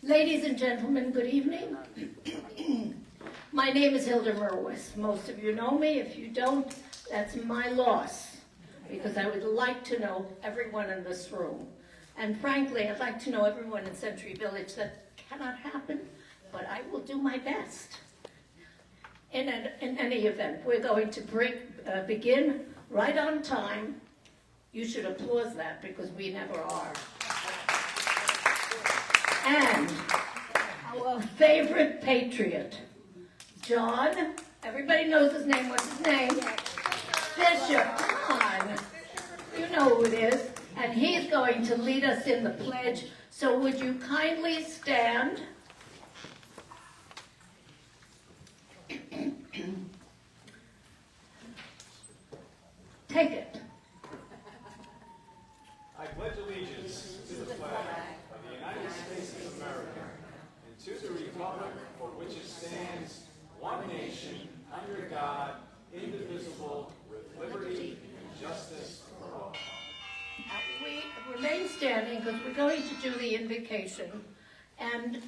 Ladies and gentlemen, good evening. My name is Hilda Merwis. Most of you know me. If you don't, that's my loss, because I would like to know everyone in this room. And frankly, I'd like to know everyone in Century Village. That cannot happen, but I will do my best. In any event, we're going to begin right on time. You should applaud that, because we never are. And our favorite patriot, John, everybody knows his name. What's his name? Fisher. Come on. You know who it is. And he's going to lead us in the pledge. So would you kindly stand? Take it. I pledge allegiance to the flag of the United States of America and to the republic for which it stands, one nation, under God, indivisible, with liberty and justice for all. We remain standing because we're going to do the invocation. And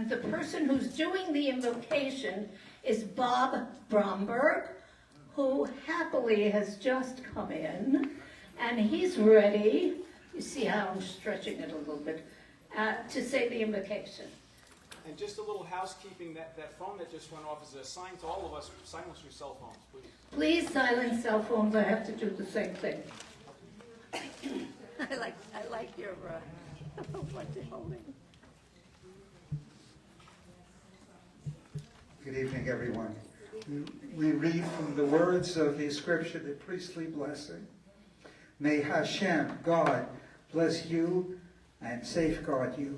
the person who's doing the invocation is Bob Bromberg, who happily has just come in, and he's ready, you see how I'm stretching it a little bit, to say the invocation. And just a little housekeeping, that phone that just went off is a sign to all of us, silence your cell phones, please. Please silence cell phones, I have to do the same thing. I like your, what you're holding. Good evening, everyone. We read from the words of the scripture, the priestly blessing. May Hashem, God, bless you and safeguard you.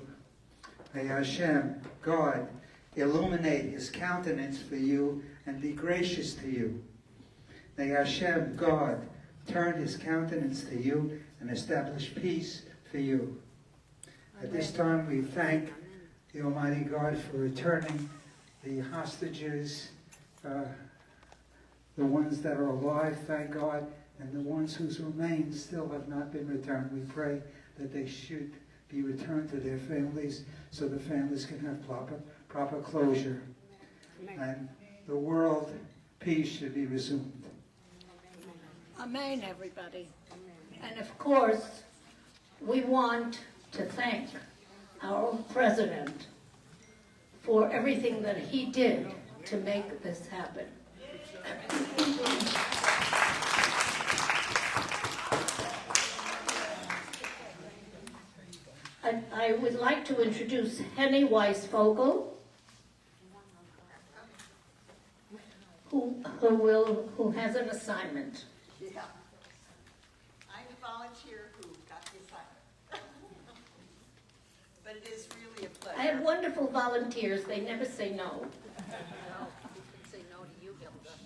May Hashem, God, illuminate his countenance for you and be gracious to you. May Hashem, God, turn his countenance to you and establish peace for you. At this time, we thank the Almighty God for returning the hostages, the ones that are alive, thank God, and the ones whose remains still have not been returned. We pray that they should be returned to their families so the families can have proper closure. And the world peace should be resumed. Amen, everybody. And of course, we want to thank our president for everything that he did to make this happen. I would like to introduce Henny Weisvogel, who has an assignment. Yeah. I'm a volunteer who got the assignment. But it is really a pleasure. I have wonderful volunteers. They never say no. No, say no to you, Hilda.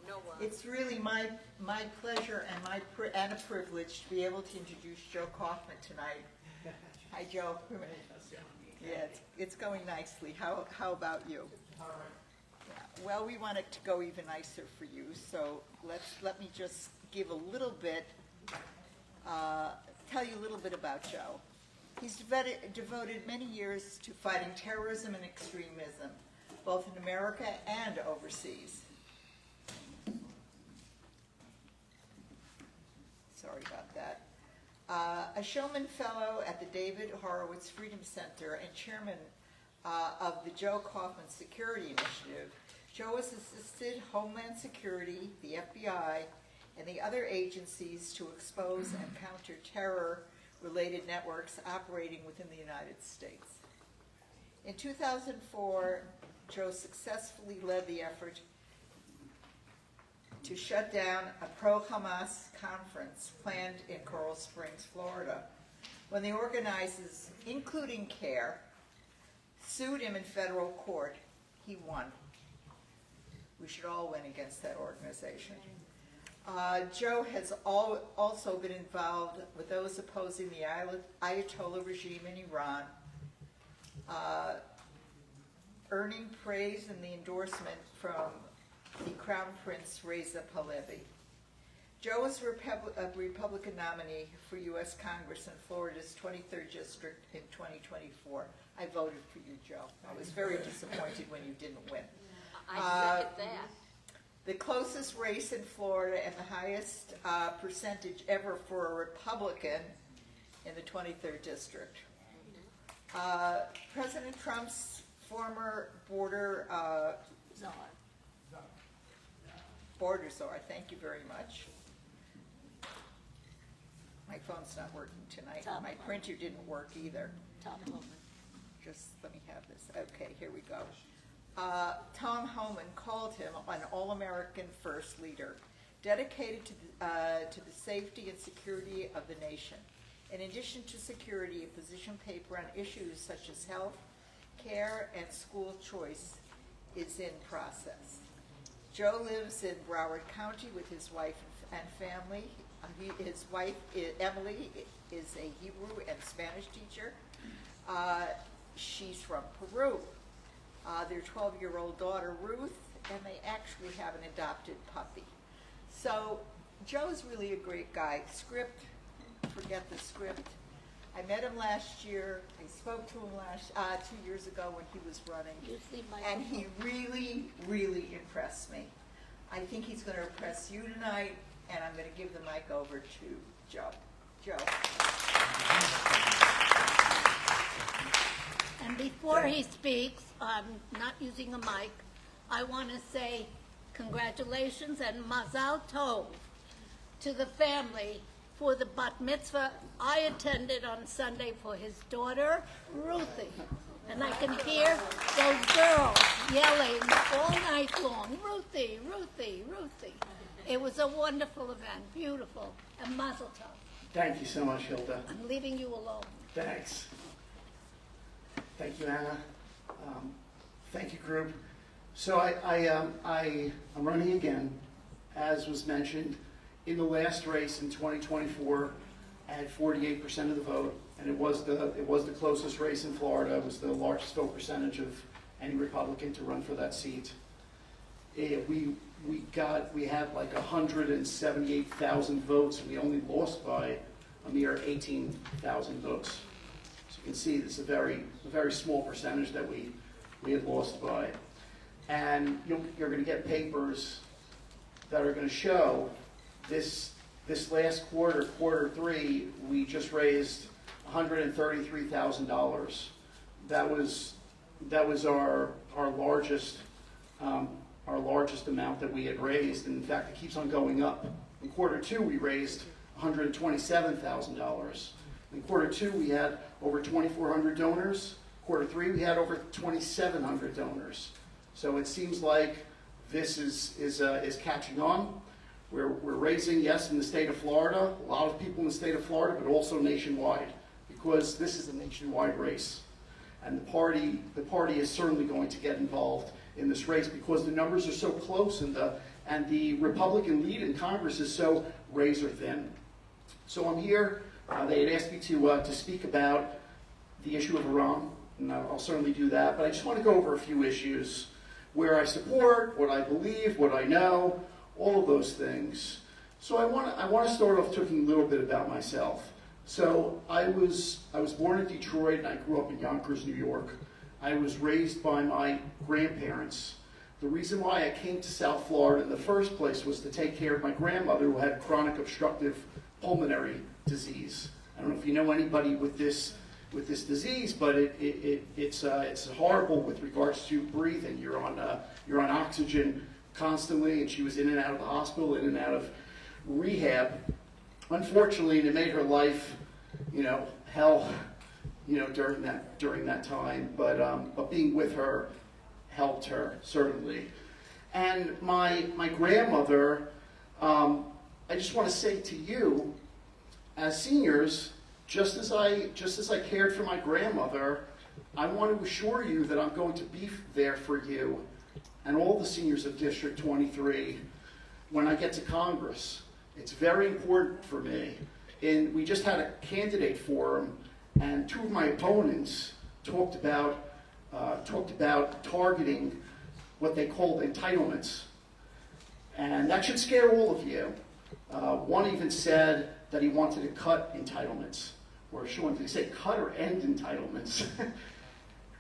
No. It's really my pleasure and a privilege to be able to introduce Joe Kaufman tonight. Hi, Joe. Yeah, it's going nicely. How about you? All right. Yeah. Well, we want it to go even nicer for you, so let me just give a little bit, tell you a little bit about Joe. He's devoted many years to fighting terrorism and extremism, both in America and overseas. Sorry about that. A Showman Fellow at the David Horowitz Freedom Center and chairman of the Joe Kaufman Security Initiative, Joe has assisted Homeland Security, the FBI, and the other agencies to expose and counter terror-related networks operating within the United States. In 2004, Joe successfully led the effort to shut down a pro-Hamas conference planned in Coral Springs, Florida. When the organizers, including CARE, sued him in federal court, he won. We should all win against that organization. Joe has also been involved with those opposing the Ayatollah regime in Iran, earning praise and the endorsement from the Crown Prince Reza Pahlavi. Joe is a Republican nominee for U.S. Congress in Florida's 23rd District in 2024. I voted for you, Joe. I was very disappointed when you didn't win. I second that. The closest race in Florida and the highest percentage ever for a Republican in the 23rd District. President Trump's former border czar, thank you very much. My phone's not working tonight. Tom My printer didn't work either. Tom Homan. Just let me have this. Okay, here we go. Tom Homan called him an all-American first leader, dedicated to the safety and security of the nation. In addition to security, a position paper on issues such as health, care, and school choice is in process. Joe lives in Broward County with his wife and family. His wife, Emily, is a Hebrew and Spanish teacher. She's from Peru. Their 12-year-old daughter, Ruth, and they actually have an adopted puppy. So Joe's really a great guy. Script, forget the script. I met him last year. I spoke to him 2 years ago when he was running. You see my And he really, really impressed me. I think he's going to impress you tonight, and I'm going to give the mic over to Joe. Joe. And before he speaks, I'm not using a mic, I want to say congratulations and mazal tov to the family for the bat mitzvah I attended on Sunday for his daughter, Ruthie. And I can hear those girls yelling all night long, Ruthie, Ruthie, Ruthie. It was a wonderful event, beautiful, and mazel tov. Thank you so much, Hilda. I'm leaving you alone. Thanks. Thank you, Anna. Thank you, group. So I'm running again, as was mentioned. In the last race in 2024, I had 48% of the vote, and it was the closest race in Florida. It was the largest vote percentage of any Republican to run for that seat. We had like 178,000 votes, and we only lost by a mere 18,000 votes. So you can see this is a very small percentage that we had lost by. And you're going to get papers that are going to show this last quarter three, we just raised $133,000. That was our largest amount that we had raised, and in fact, it keeps on going up. In quarter two, we raised $127,000. In quarter two, we had over 2,400 donors. Quarter three, we had over 2,700 donors. So it seems like this is catching on. We're raising, yes, in the state of Florida, a lot of people in the state of Florida, but also nationwide, because this is a nationwide race. And the party is certainly going to get involved in this race because the numbers are so close and the Republican lead in Congress is so razor thin. So I'm here. They had asked me to speak about the issue of Iran, and I'll certainly do that. But I just want to go over a few issues where I support, what I believe, what I know, all of those things. So I want to start off talking a little bit about myself. So I was born in Detroit and I grew up in Yonkers, New York. I was raised by my grandparents. The reason why I came to South Florida in the first place was to take care of my grandmother who had chronic obstructive pulmonary disease. I don't know if you know anybody with this disease, but it's horrible with regards to breathing. You're on oxygen constantly, and she was in and out of the hospital, in and out of rehab. Unfortunately, it made her life, hell, during that time. But being with her helped her certainly. And my grandmother, I just want to say to you, as seniors, just as I cared for my grandmother, I want to assure you that I'm going to be there for you and all the seniors of District 23 when I get to Congress. It's very important for me. And we just had a candidate forum, and two of my opponents talked about targeting what they called entitlements. And that should scare all of you. One even said that he wanted to cut entitlements. Or Sean, did he say cut or end entitlements?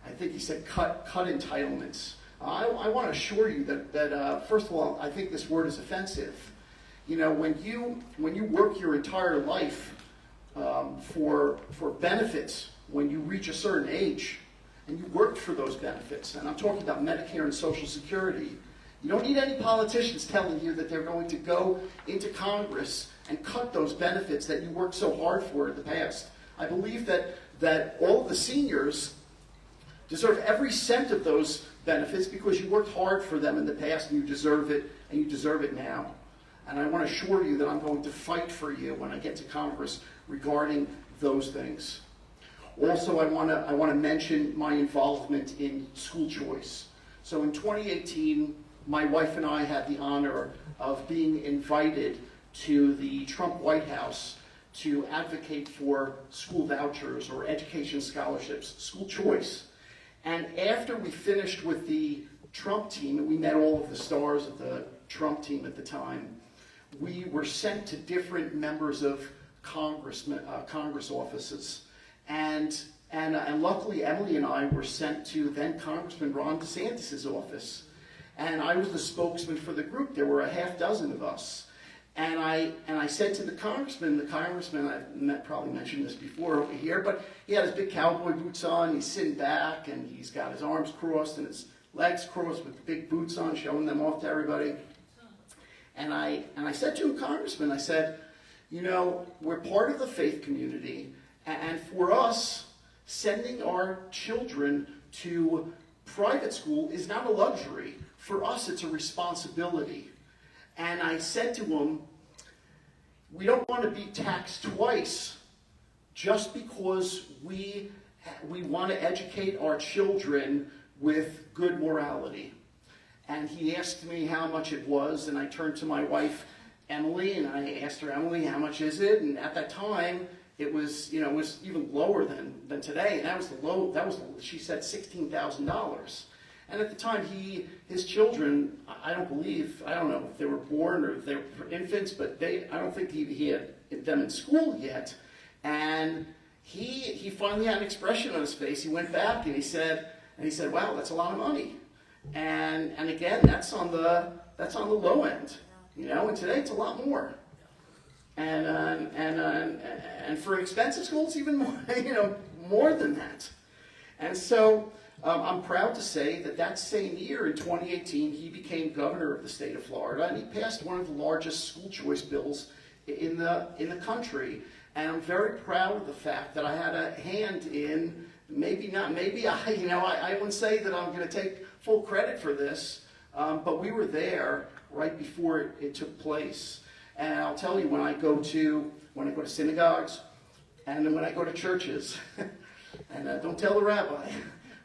I think he said cut entitlements. I want to assure you that first of all, I think this word is offensive. You know, when you work your entire life for benefits, when you reach a certain age, and you worked for those benefits, and I'm talking about Medicare and Social Security, you don't need any politicians telling you that they're going to go into Congress and cut those benefits that you worked so hard for in the past. I believe that all of the seniors deserve every cent of those benefits because you worked hard for them in the past and you deserve it now. And I want to assure you that I'm going to fight for you when I get to Congress regarding those things. Also, I want to mention my involvement in school choice. So in 2018, my wife and I had the honor of being invited to the Trump White House to advocate for school vouchers or education scholarships, school choice. And after we finished with the Trump team, and we met all of the stars of the Trump team at the time, we were sent to different members of Congress offices. And luckily, Emily and I were sent to then Congressman Ron DeSantis' office. And I was the spokesman for the group. There were a half dozen of us. And I said to the congressman, I've probably mentioned this before over here, but he had his big cowboy boots on, he's sitting back, and he's got his arms crossed and his legs crossed with the big boots on, showing them off to everybody. And I said to him, Congressman, I said, you know, we're part of the faith community, and for us, sending our children to private school is not a luxury. For us, it's a responsibility. And I said to him, we don't want to be taxed twice just because we want to educate our children with good morality. And he asked me how much it was, and I turned to my wife, Emily, and I asked her, Emily, how much is it? And at that time, it was, you know, it was even lower than today, and that was she said $16,000. And at the time, his children, I don't know if they were born or if they were infants, but I don't think he had them in school yet. And he finally had an expression on his face. He went back and he said, wow, that's a lot of money. And again, that's on the low end, you know. And today it's a lot more. And for expensive schools, even more, you know, more than that. And so I'm proud to say that same year in 2018, he became governor of the state of Florida, and he passed one of the largest school choice bills in the country. And I'm very proud of the fact that I had a hand in, I wouldn't say that I'm going to take full credit for this, but we were there right before it took place. And I'll tell you, when I go to synagogues, and then when I go to churches, and don't tell the rabbi,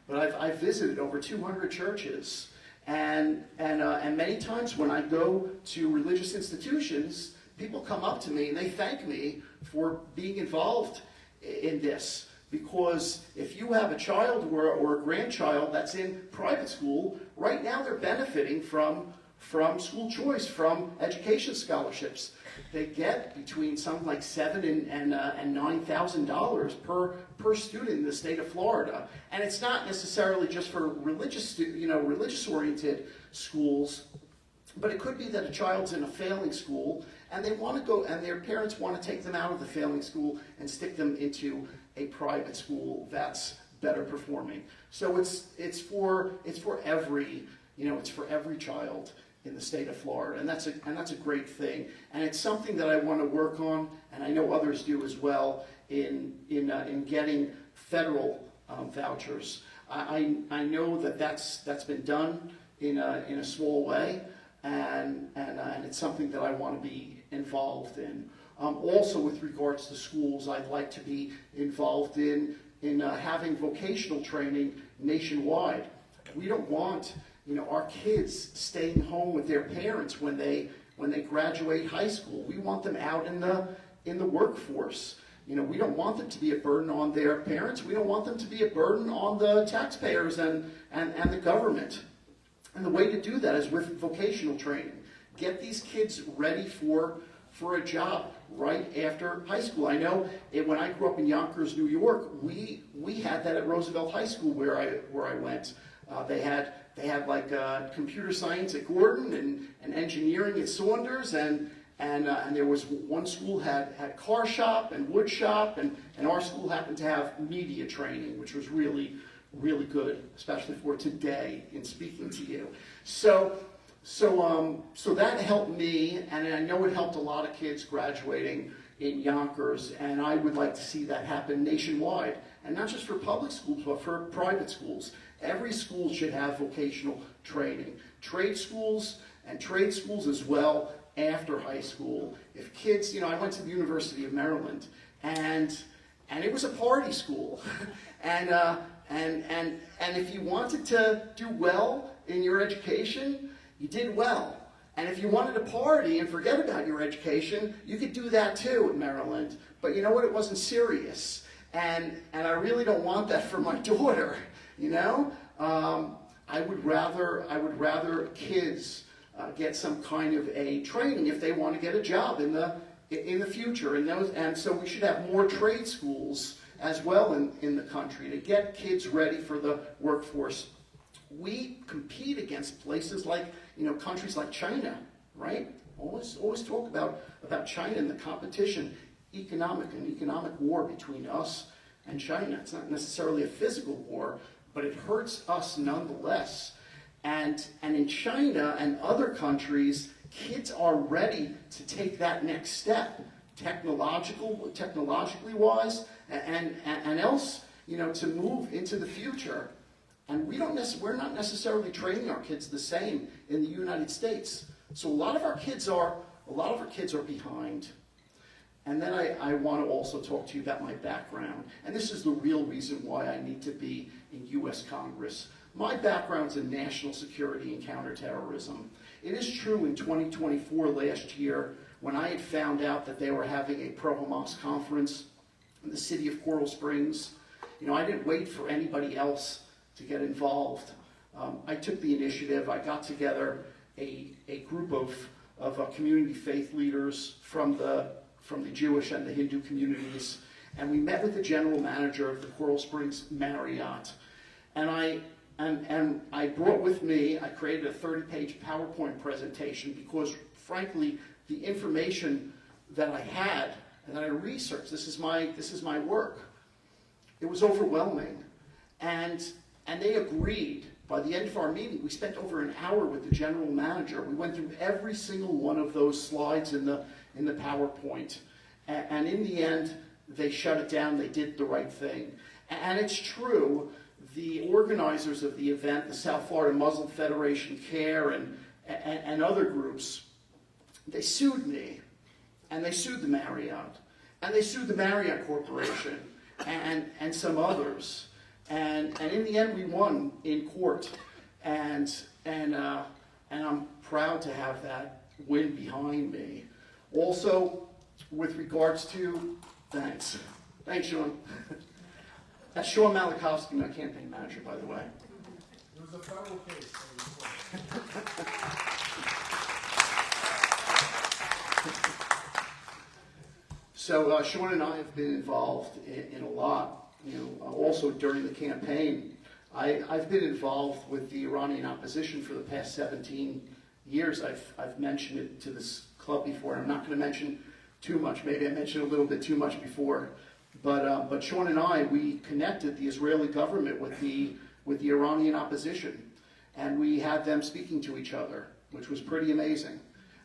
but I've visited over 200 churches, and many times when I go to religious institutions, people come up to me and they thank me for being involved in this. Because if you have a child or a grandchild that's in private school, right now they're benefiting from school choice, from education scholarships. They get between something like $7,000 and $9,000 per student in the state of Florida. And it's not necessarily just for religious-oriented schools, but it could be that a child's in a failing school and they want to go, and their parents want to take them out of the failing school and stick them into a private school that's better performing. So it's for every child in the state of Florida, and that's a great thing, and it's something that I want to work on, and I know others do as well in getting federal vouchers. I know that's been done in a small way, and it's something that I want to be involved in. Also, with regards to schools, I'd like to be involved in having vocational training nationwide. We don't want our kids staying home with their parents when they graduate high school. We want them out in the workforce. We don't want them to be a burden on their parents. We don't want them to be a burden on the taxpayers and the government. And the way to do that is with vocational training. Get these kids ready for for a job right after high school. I know when I grew up in Yonkers, New York, we had that at Roosevelt High School where I went. They had like computer science at Gordon and engineering at Saunders, and there was one school had car shop and wood shop, and our school happened to have media training, which was really, really good, especially for today in speaking to you. So that helped me, and I know it helped a lot of kids graduating in Yonkers, and I would like to see that happen nationwide, and not just for public schools, but for private schools. Every school should have vocational training. Trade schools and trade schools as well after high school. If kids, I went to the University of Maryland, and it was a party school, and if you wanted to do well in your education, you did well. And if you wanted to party and forget about your education, you could do that too in Maryland. But you know what? It wasn't serious, and I really don't want that for my daughter. I would rather kids get some kind of a training if they want to get a job in the future. And so we should have more trade schools as well in the country to get kids ready for the workforce. We compete against places like, countries like China, right? Always talk about China and the competition, economic war between us and China. It's not necessarily a physical war, but it hurts us nonetheless. And in China and other countries, kids are ready to take that next step, technologically wise, and else, to move into the future. And we're not necessarily training our kids the same in the United States. So a lot of our kids are behind. And then I want to also talk to you about my background. And this is the real reason why I need to be in U.S. Congress. My background's in national security and counterterrorism. It is true in 2024, last year, when I had found out that they were having a pro-Hamas conference in the city of Coral Springs, I didn't wait for anybody else to get involved. I took the initiative. I got together a group of community faith leaders from the Jewish and the Hindu communities, and we met with the general manager of the Coral Springs Marriott. And I brought with me, I created a 30-page PowerPoint presentation because, frankly, the information that I had and that I researched, this is my work, it was overwhelming. And they agreed. By the end of our meeting, we spent over an hour with the general manager. We went through every single one of those slides in the PowerPoint. And in the end, they shut it down. They did the right thing. And it's true, the organizers of the event, the South Florida Muslim Federation CARE and other groups, they sued me. And they sued the Marriott. And they sued the Marriott Corporation and some others. And in the end, we won in court, and I'm proud to have that win behind me. Also, with regards to, thanks, Sean. That's Sean Malachowski, my campaign manager, by the way. It was a federal case. So Sean and I have been involved in a lot. Also during the campaign, I've been involved with the Iranian opposition for the past 17 years. I've mentioned it to this club before, and I'm not going to mention too much. Maybe I mentioned a little bit too much before, but Sean and I, we connected the Israeli government with the Iranian opposition, and we had them speaking to each other, which was pretty amazing.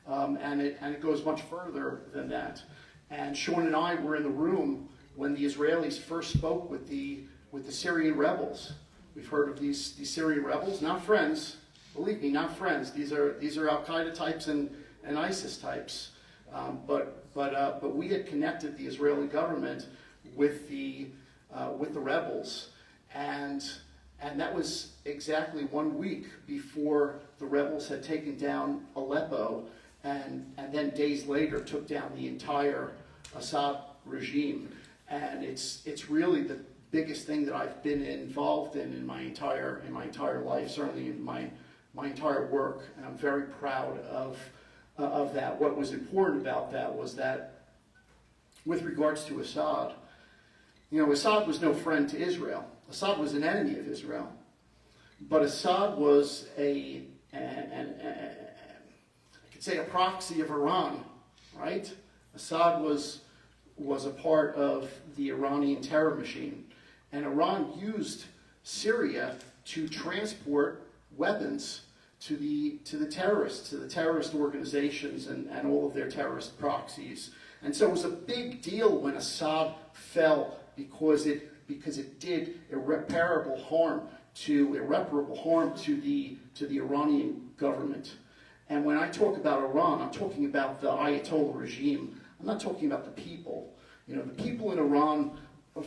And it goes much further than that. And Sean and I were in the room when the Israelis first spoke with the Syrian rebels. We've heard of these Syrian rebels, not friends. Believe me, not friends. These are Al Qaeda types and ISIS types. But we had connected the Israeli government with the rebels, and that was exactly 1 week before the rebels had taken down Aleppo, and then days later took down the entire Assad regime. And it's really the biggest thing that I've been involved in my entire life, certainly in my entire work. And I'm very proud of of that. What was important about that was that with regards to Assad, Assad was no friend to Israel. Assad was an enemy of Israel. But Assad was I could say a proxy of Iran, right? Assad was a part of the Iranian terror machine. And Iran used Syria to transport weapons to the terrorists, to the terrorist organizations and all of their terrorist proxies. And so it was a big deal when Assad fell because it did irreparable harm to the Iranian government. And when I talk about Iran, I'm talking about the Ayatollah regime. I'm not talking about the people. The people in Iran,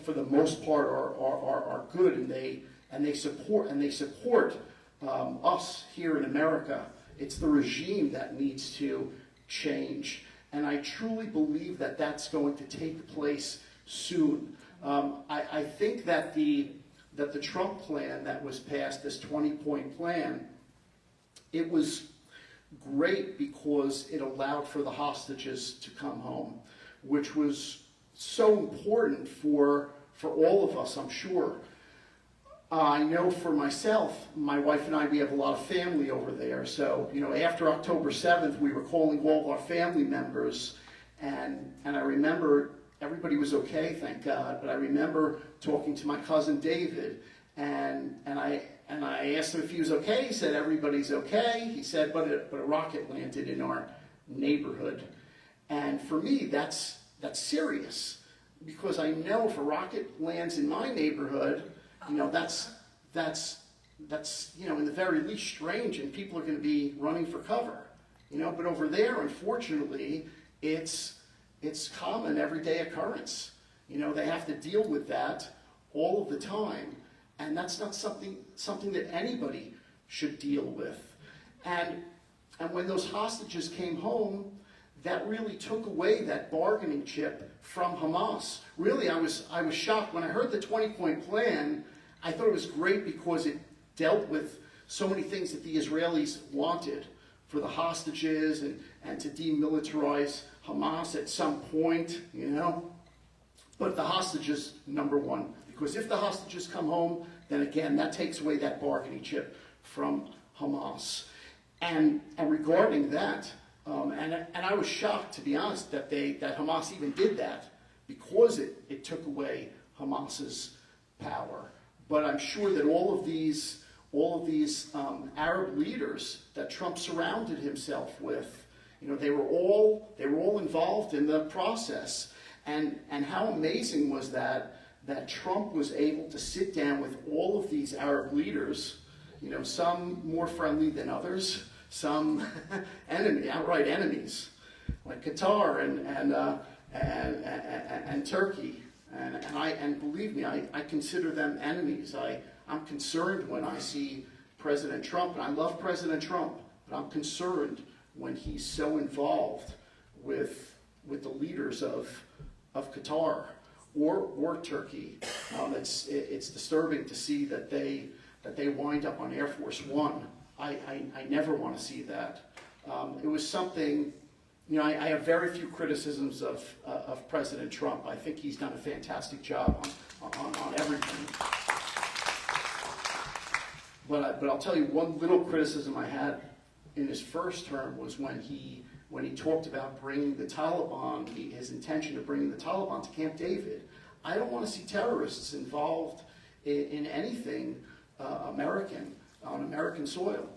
for the most part, are good, and they support us here in America. It's the regime that needs to change, and I truly believe that that's going to take place soon. I think that the Trump plan that was passed, this 20-point plan, it was great because it allowed for the hostages to come home, which was so important for all of us, I'm sure. I know for myself, my wife and I, we have a lot of family over there. So, after October 7th, we were calling all of our family members, and I remember everybody was okay, thank God. But I remember talking to my cousin David, and I asked him if he was okay. He said everybody's okay. He said, but a rocket landed in our neighborhood, and for me, that's serious, because I know if a rocket lands in my neighborhood, that's in the very least strange, and people are going to be running for cover, But over there, unfortunately, it's common, everyday occurrence. They have to deal with that all of the time, and that's not something that anybody should deal with. And when those hostages came home, that really took away that bargaining chip from Hamas. Really, I was shocked when I heard the 20-point plan. I thought it was great because it dealt with so many things that the Israelis wanted for the hostages and to demilitarize Hamas at some point, But the hostages, number one, because if the hostages come home, then again, that takes away that bargaining chip from Hamas. And regarding that, and I was shocked, to be honest, that Hamas even did that, because it took away Hamas's power. But I'm sure that all of these Arab leaders that Trump surrounded himself with, they were all involved in the process. And how amazing was that Trump was able to sit down with all of these Arab leaders, some more friendly than others, some outright enemies, like Qatar and Turkey. And believe me, I consider them enemies. I'm concerned when I see President Trump, and I love President Trump, but I'm concerned when he's so involved with the leaders of Qatar or Turkey. It's disturbing to see that they wind up on Air Force One. I never want to see that. It was something. I have very few criticisms of President Trump. I think he's done a fantastic job on everything. But I'll tell you, one little criticism I had in his first term was when he talked about bringing the Taliban, his intention of bringing the Taliban to Camp David. I don't want to see terrorists involved in anything American, on American soil.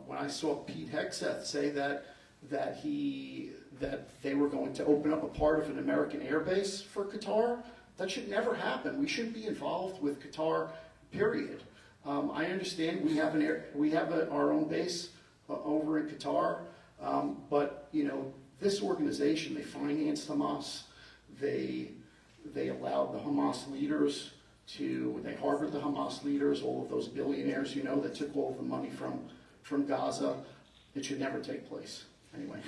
When I saw Pete Hegseth say that they were going to open up a part of an American airbase for Qatar, that should never happen. We shouldn't be involved with Qatar, period. I understand we have our own base over in Qatar, but this organization, they financed Hamas. They allowed the Hamas leaders they harbored the Hamas leaders, all of those billionaires, that took all of the money from Gaza. It should never take place, anyway.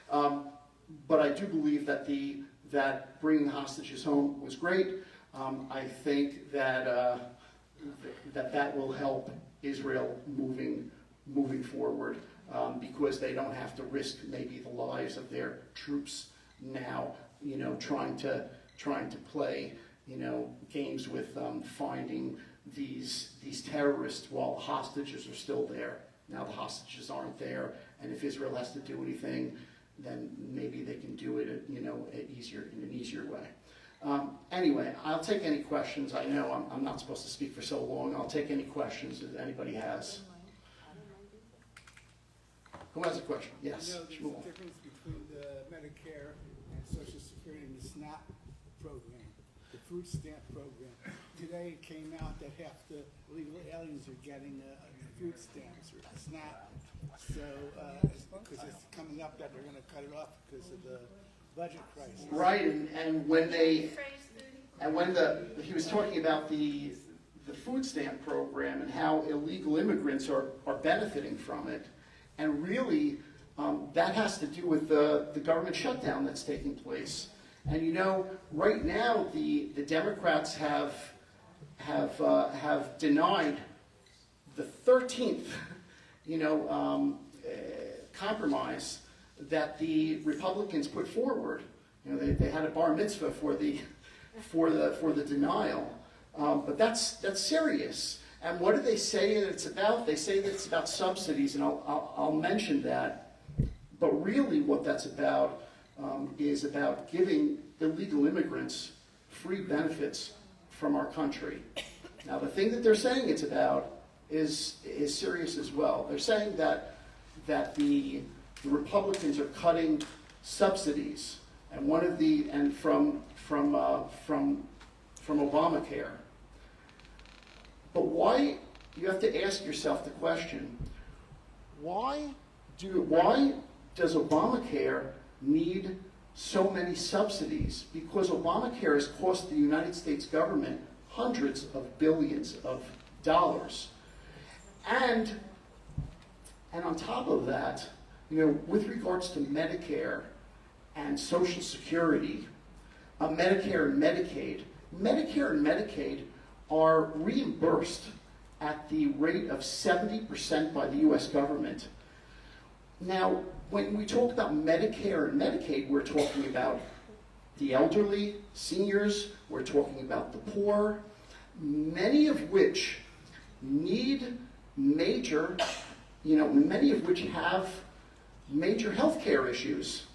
But I do believe that bringing the hostages home was great. I think that will help Israel moving forward. because they don't have to risk maybe the lives of their troops now, trying to play, games with finding these terrorists while the hostages are still there. Now the hostages aren't there, and if Israel has to do anything, then maybe they can do it, in an easier way. Anyway, I'll take any questions. I know I'm not supposed to speak for so long. I'll take any questions that anybody has. Who has a question? Yes. There's a difference between the Medicare and Social Security and the SNAP program, the food stamp program. Today it came out that half the illegal aliens are getting food stamps or SNAP. So, because it's coming up that they're going to cut it off because of the budget crisis. Right, and when he was talking about the food stamp program and how illegal immigrants are benefiting from it, and really that has to do with the government shutdown that's taking place. And right now the Democrats have denied the 13th, compromise that the Republicans put forward. They had a bar mitzvah for the denial, but that's serious. And what do they say that it's about? They say that it's about subsidies, and I'll mention that. But really, what that's about is about giving illegal immigrants free benefits from our country. Now, the thing that they're saying it's about is serious as well. They're saying that the Republicans are cutting subsidies, and from Obamacare. But why? You have to ask yourself the question: why does Obamacare need so many subsidies? Because Obamacare has cost the United States government hundreds of billions of dollars, and on top of that, with regards to Medicare and Social Security, Medicare and Medicaid are reimbursed at the rate of 70% by the U.S. government. Now, when we talk about Medicare and Medicaid, we're talking about the elderly, seniors, we're talking about the poor, many of which need many of which have major health care issues.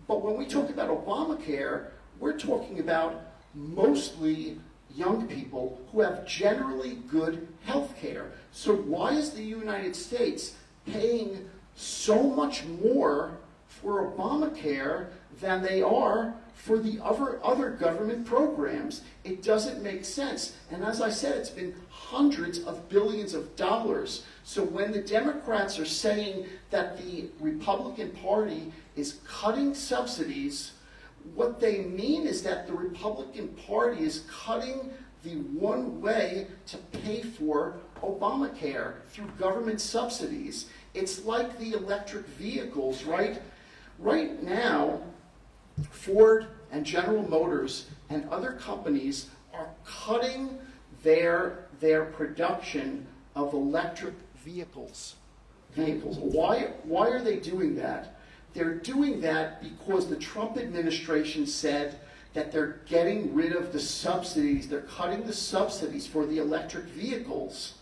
But when we talk about Obamacare, we're talking about mostly young people who have generally good health care. So why is the United States paying so much more for Obamacare than they are for the other government programs? It doesn't make sense. And as I said, it's been hundreds of billions of dollars. So when the Democrats are saying that the Republican Party is cutting subsidies, what they mean is that the Republican Party is cutting the one way to pay for Obamacare through government subsidies. It's like the electric vehicles, right? Right now, Ford and General Motors and other companies are cutting their production of electric vehicles. Why are they doing that? They're doing that because the Trump administration said that they're getting rid of the subsidies. They're cutting the subsidies for the electric vehicles.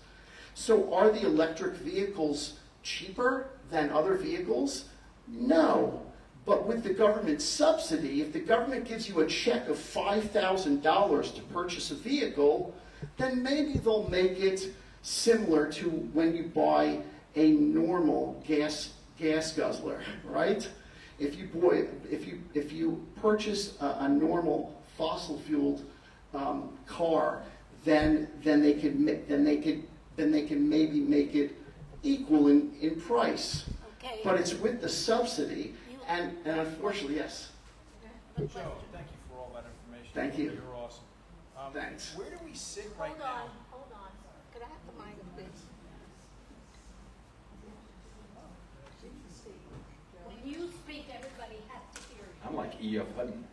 So are the electric vehicles cheaper than other vehicles? No. But with the government subsidy, if the government gives you a check of $5,000 to purchase a vehicle, then maybe they'll make it similar to when you buy a normal gas guzzler, right? If you purchase a normal fossil fueled car, then they can maybe make it equal in price. Okay. But it's with the subsidy, and unfortunately, yes. Joe, thank you for all that information. Thank you. You're awesome. Thanks. Where do we sit right now? Hold on. Could I have the mic, please? When you speak, everybody has to hear you. I'm like E.F. Hutton.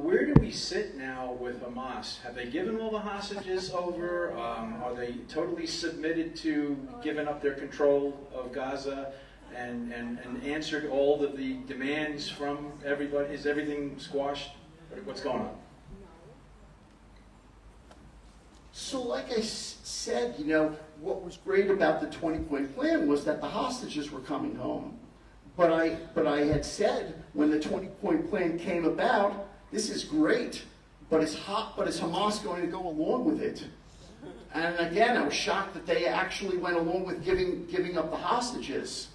Where do we we sit now with Hamas? Have they given all the hostages over? Are they totally submitted to giving up their control of Gaza and answered all of the demands from everybody? Is everything squashed? What's going on? So like I said, you know, what was great about the 20-point plan was that the hostages were coming home. But I had said when the 20-point plan came about, this is great, but is Hamas going to go along with it? And again, I was shocked that they actually went along with giving up the hostages.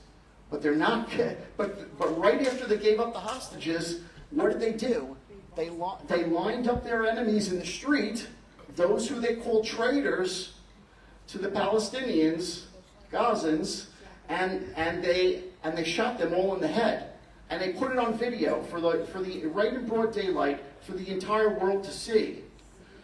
But they're not. But right after they gave up the hostages, what did they do? They lined up their enemies in the street, those who they called traitors to the Palestinians, Gazans, and they shot them all in the head. And they put it on video for the right in broad daylight for the entire world to see.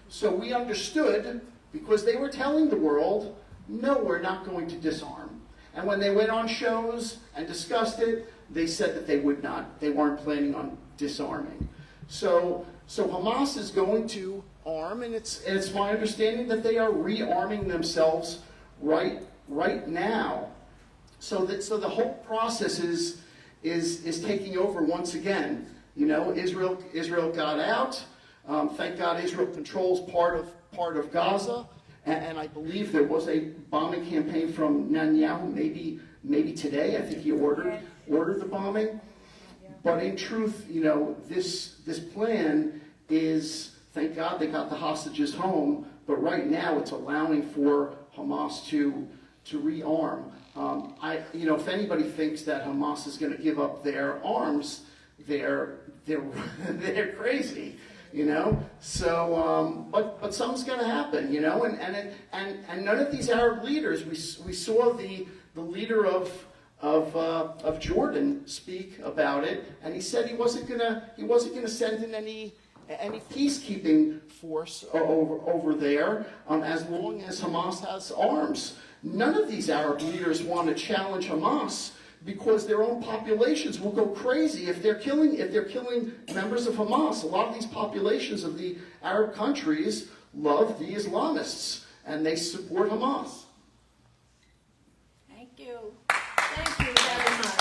So we understood, because they were telling the world, no, we're not going to disarm. And when they went on shows and discussed it, they said that they would not. They weren't planning on disarming. So Hamas is going to arm, and it's my understanding that they are rearming themselves right now. So the whole process is taking over once again. You know, Israel got out. Thank God Israel controls part of Gaza, and I believe there was a bombing campaign from Netanyahu maybe today. I think he ordered the bombing. But in truth, you know, this plan is, thank God they got the hostages home, but right now it's allowing for Hamas to rearm. If anybody thinks that Hamas is going to give up their arms, they're crazy, you know. So, but something's going to happen, you know. And none of these Arab leaders. We saw the leader of Jordan speak about it, and he said he wasn't gonna send in any peacekeeping force over there as long as Hamas has arms. None of these Arab leaders want to challenge Hamas because their own populations will go crazy if they're killing members of Hamas. A lot of these populations of the Arab countries love the Islamists and they support Hamas. Thank you. Thank you very much.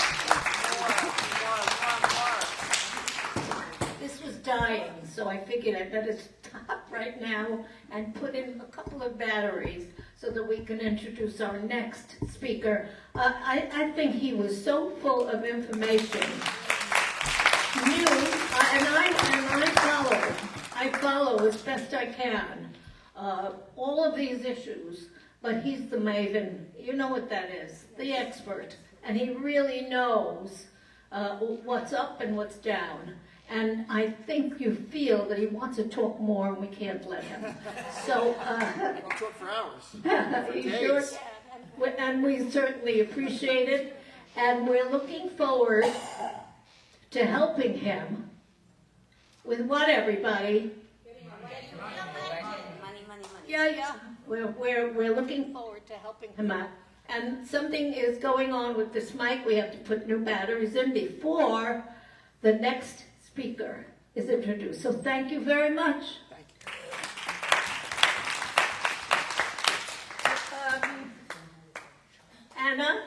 This was dying, so I figured I better stop right now and put in a couple of batteries so that we can introduce our next speaker. I think he was so full of information, new, and I follow as best I can all of these issues, but he's the maven. You know what that is, the expert, and he really knows what's up and what's down. And I think you feel that he wants to talk more, and we can't let him. So, I'll talk for hours. For he days. sure can. And we certainly appreciate it. And we're looking forward to helping him with what, everybody? Money. Yeah. We're looking forward to helping him out. And something is going on with this mic. We have to put new batteries in before the next speaker is introduced. So thank you very much. Thank you. Anna?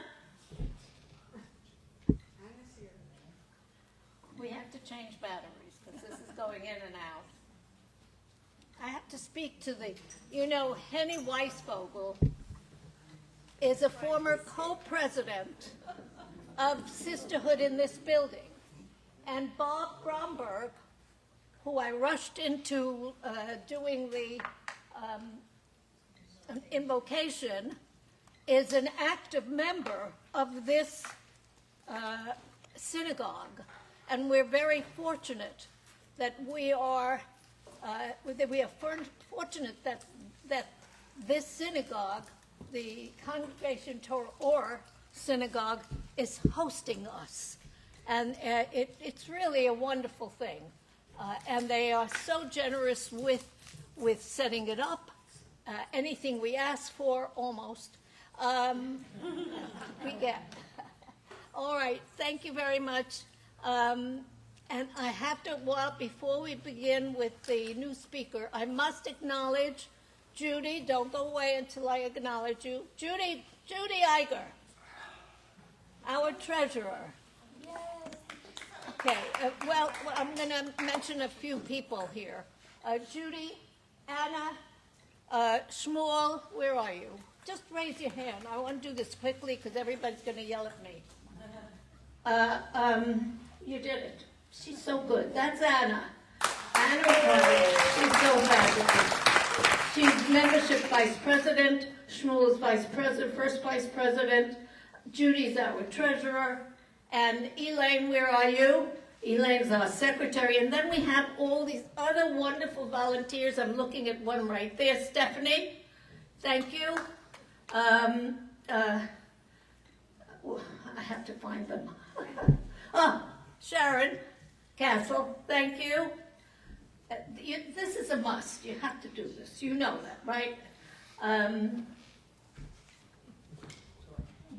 We have to change batteries because this is going in and out. I have to speak to Henny Weisvogel is a former co-president of Sisterhood in this building. And Bob Bromberg, who I rushed into doing the invocation, is an active member of this synagogue. And we're very fortunate that we are fortunate that this synagogue, the Congregation Torah Or Synagogue, is hosting us. And it's really a wonderful thing. And they are so generous with setting it up. Anything we ask for, almost, we get. All right, thank you very much. And I have to, well, before we begin with the new speaker, I must acknowledge Judy. Don't go away until I acknowledge you. Judy Iger, our treasurer. Okay, well, I'm going to mention a few people here. Judy, Anna, Shmuel, where are you? Just raise your hand. I want to do this quickly because everybody's going to yell at me. You did it. She's so good. That's Anna. Anna, she's so fabulous. She's membership vice president. Shmuel is vice president, first vice president. Judy's our treasurer. And Elaine, where are you? Elaine's our secretary. And then we have all these other wonderful volunteers. I'm looking at one right there. Stephanie, thank you. I have to find them. Oh, Sharon Castle, thank you. This is a must. You have to do this. You know that, right?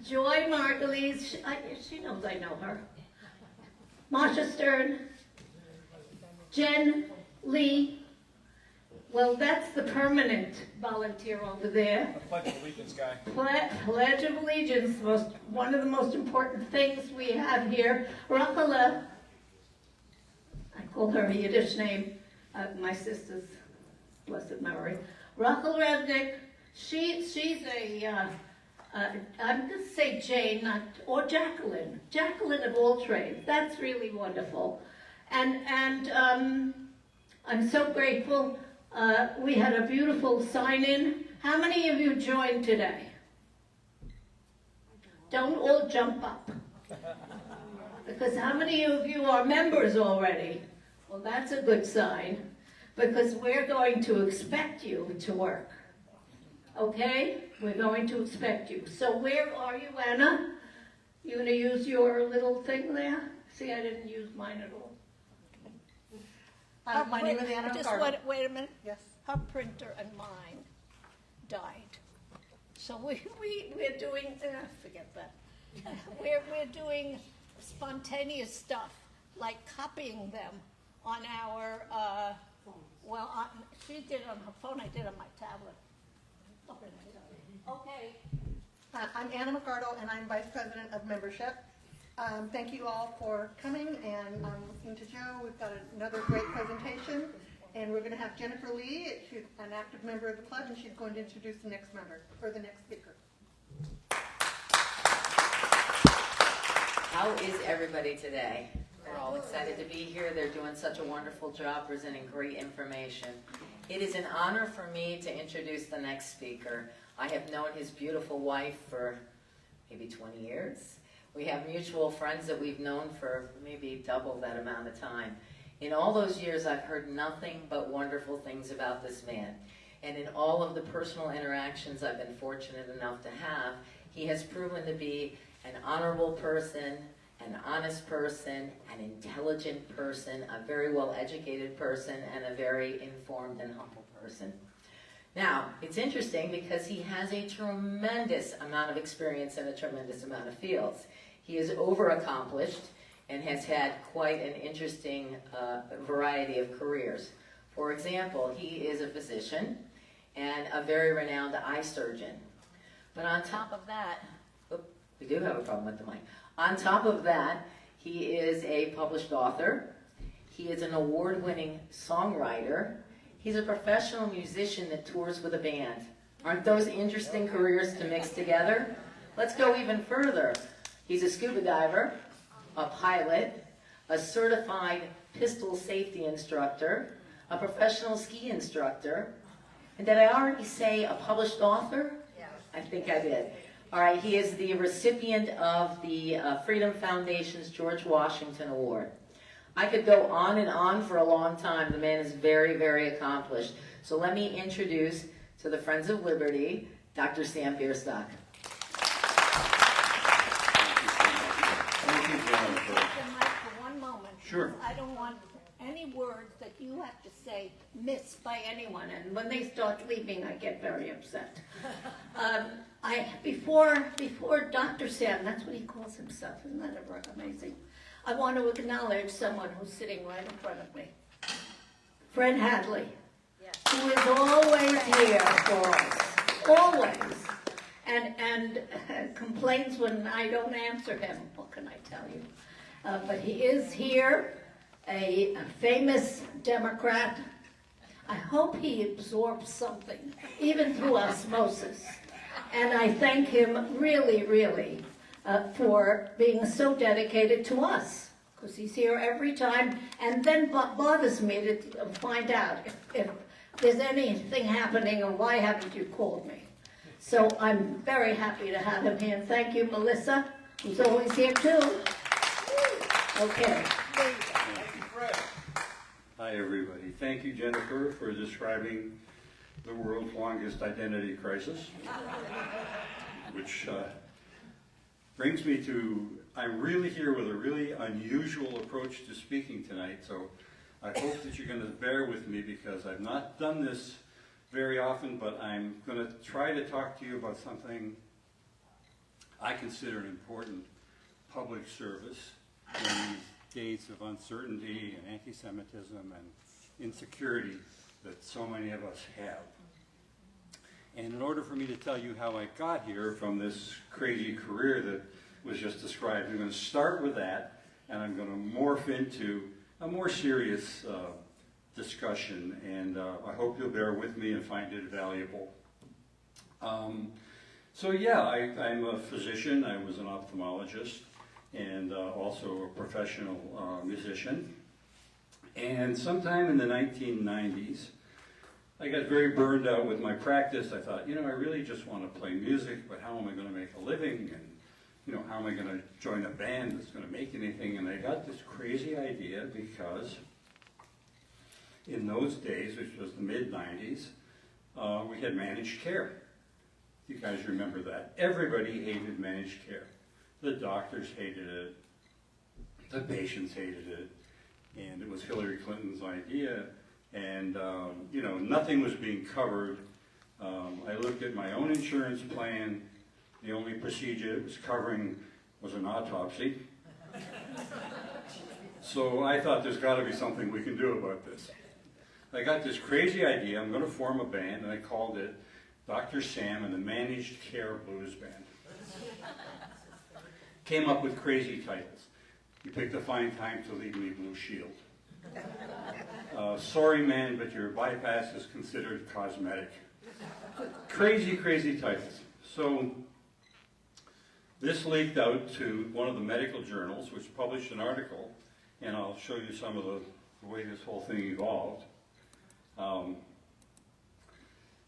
Joy Margulies, she knows I know her. Masha Stern, Jen Lee. Well, that's the permanent volunteer over there. The Pledge of Allegiance guy. Pledge of Allegiance, one of the most important things we have here. Rachel, I call her a Yiddish name, my sister's blessed memory. Rachel Resnick, she's a, I'm going to say Jane, or Jacqueline. Jacqueline of all trades. That's really wonderful. And I'm so grateful. We had a beautiful sign-in. How many of you joined today? Don't all jump up. Because how many of you are members already? Well, that's a good sign, because we're going to expect you to work. Okay? We're going to expect you. So where are you, Anna? You going to use your little thing there? See, I didn't use mine at all. My name is Anna Just Carter. wait a minute. Yes. Her printer and mine died. So we're doing, forget that. We're doing spontaneous stuff, like copying them on our, she did it on her phone, I did it on my tablet. Okay. I'm Anna McArdle, and I'm Vice President of Membership. Thank you all for coming, and I'm listening to Joe. We've got another great presentation, and we're going to have Jennifer Lee. She's an active member of the club, and she's going to introduce the next member, or the next speaker. How is everybody today? We're all excited to be here. They're doing such a wonderful job presenting great information. It is an honor for me to introduce the next speaker. I have known his beautiful wife for maybe 20 years. We have mutual friends that we've known for maybe double that amount of time. In all those years, I've heard nothing but wonderful things about this man. And in all of the personal interactions I've been fortunate enough to have, he has proven to be an honorable person, an honest person, an intelligent person, a very well-educated person, and a very informed and humble person. Now, it's interesting because he has a tremendous amount of experience in a tremendous amount of fields. He is over-accomplished and has had quite an interesting variety of careers. For example, he is a physician and a very renowned eye surgeon. But on top of that, we do have a problem with the mic. On top of that, he is a published author. He is an award-winning songwriter. He's a professional musician that tours with a band. Aren't those interesting careers to mix together? Let's go even further. He's a scuba diver, a pilot, a certified pistol safety instructor, a professional ski instructor, and did I already say a published author? Yeah. I think I did. All right, he is the recipient of the Freedom Foundation's George Washington Award. I could go on and on for a long time. The man is very, very accomplished. So let me introduce to the Friends of Liberty, Dr. Sam Bierstock. Thank you, Jennifer. For one moment. Sure. I don't want any words that you have to say missed by anyone, and when they start leaving, I get very upset. Before Dr. Sam, that's what he calls himself, isn't that amazing? I want to acknowledge someone who's sitting right in front of me. Fred Hadley, who is always here for us, always. And complains when I don't answer him. What can I tell you? But he is here, a famous Democrat. I hope he absorbs something, even through osmosis. And I thank him really, really for being so dedicated to us, because he's here every time, and then bothers me to find out if there's anything happening or why haven't you called me. So I'm very happy to have him here. And thank you, Melissa, who's always here too. Okay. Hi, everybody. Thank you, Jennifer, for describing the world's longest identity crisis, which brings me to, I'm really here with a really unusual approach to speaking tonight, so I hope that you're going to bear with me because I've not done this very often, but I'm going to try to talk to you about something I consider an important public service in these days of uncertainty and anti-Semitism and insecurity that so many of us have. And in order for me to tell you how I got here from this crazy career that was just described, I'm going to start with that, and I'm going to morph into a more serious discussion, and I hope you'll bear with me and find it valuable. So yeah, I'm a physician. I was an ophthalmologist and also a professional musician. And sometime in the 1990s, I got very burned out with my practice. I thought, I really just want to play music, but how am I going to make a living? And, how am I going to join a band that's going to make anything? And I got this crazy idea because in those days, which was the mid-90s, we had managed care. You guys remember that. Everybody hated managed care. The doctors hated it. The patients hated it. And it was Hillary Clinton's idea. And, nothing was being covered. I looked at my own insurance plan. The only procedure it was covering was an autopsy. So I thought there's got to be something we can do about this. I got this crazy idea. I'm going to form a band, and I called it Dr. Sam and the Managed Care Blues Band. Came up with crazy titles. You picked a fine time to leave me, Blue Shield. Sorry, man, but your bypass is considered cosmetic. Crazy, crazy titles. So this leaked out to one of the medical journals, which published an article, and I'll show you some of the way this whole thing evolved.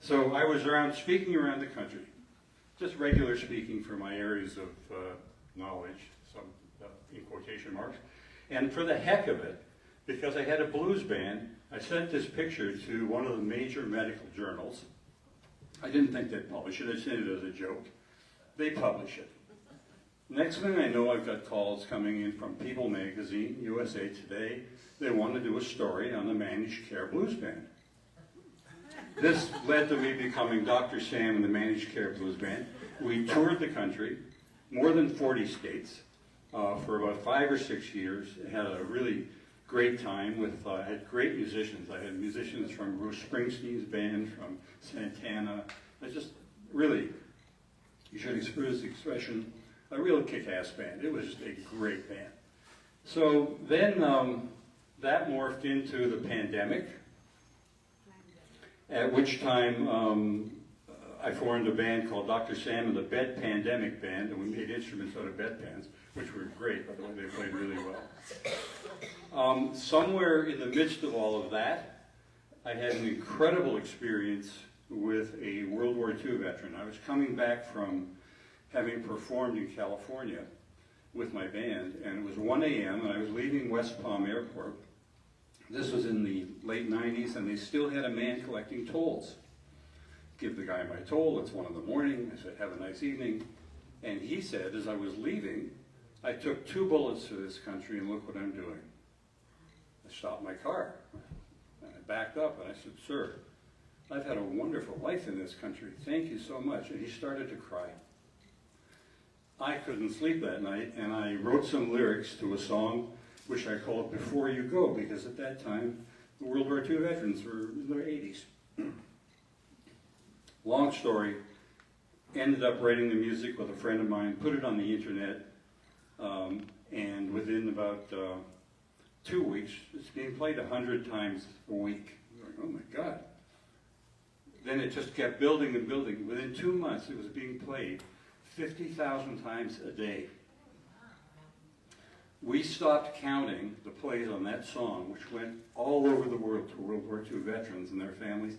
So I was speaking around the country, just regular speaking for my areas of knowledge, some in quotation marks, and for the heck of it, because I had a blues band, I sent this picture to one of the major medical journals. I didn't think they'd publish it, I sent it as a joke. They publish it. Next thing I know, I've got calls coming in from People Magazine, USA Today. They want to do a story on the Managed Care Blues Band. This led to me becoming Dr. Sam and the Managed Care Blues Band. We toured the country, more than 40 states, for about 5 or 6 years. I had a really great time with, I had great musicians. I had musicians from Bruce Springsteen's band, from Santana. I just really, you should use the expression, a real kick-ass band. It was just a great band. So then that morphed into the pandemic, at which time I formed a band called Dr. Sam and the Bed Pandemic Band, and we made instruments out of bedpans, which were great, by the way, they played really well. Somewhere in the midst of all of that, I had an incredible experience with a World War II veteran. I was coming back from having performed in California with my band, and it was 1 a.m., and I was leaving West Palm Airport. This was in the late 90s, and they still had a man collecting tolls. Give the guy my toll, it's 1 in the morning. I said, have a nice evening. And he said, as I was leaving, I took 2 bullets to this country, and look what I'm doing. I stopped my car, and I backed up, and I said, sir, I've had a wonderful life in this country. Thank you so much. And he started to cry. I couldn't sleep that night, and I wrote some lyrics to a song which I called Before You Go, because at that time, the World War II veterans were in their 80s. Long story, ended up writing the music with a friend of mine, put it on the internet, and within about 2 weeks, it's being played 100 times a week. I'm like, oh my God. Then it just kept building and building. Within 2 months, it was being played 50,000 times a day. We stopped counting the plays on that song, which went all over the world to World War II veterans and their families.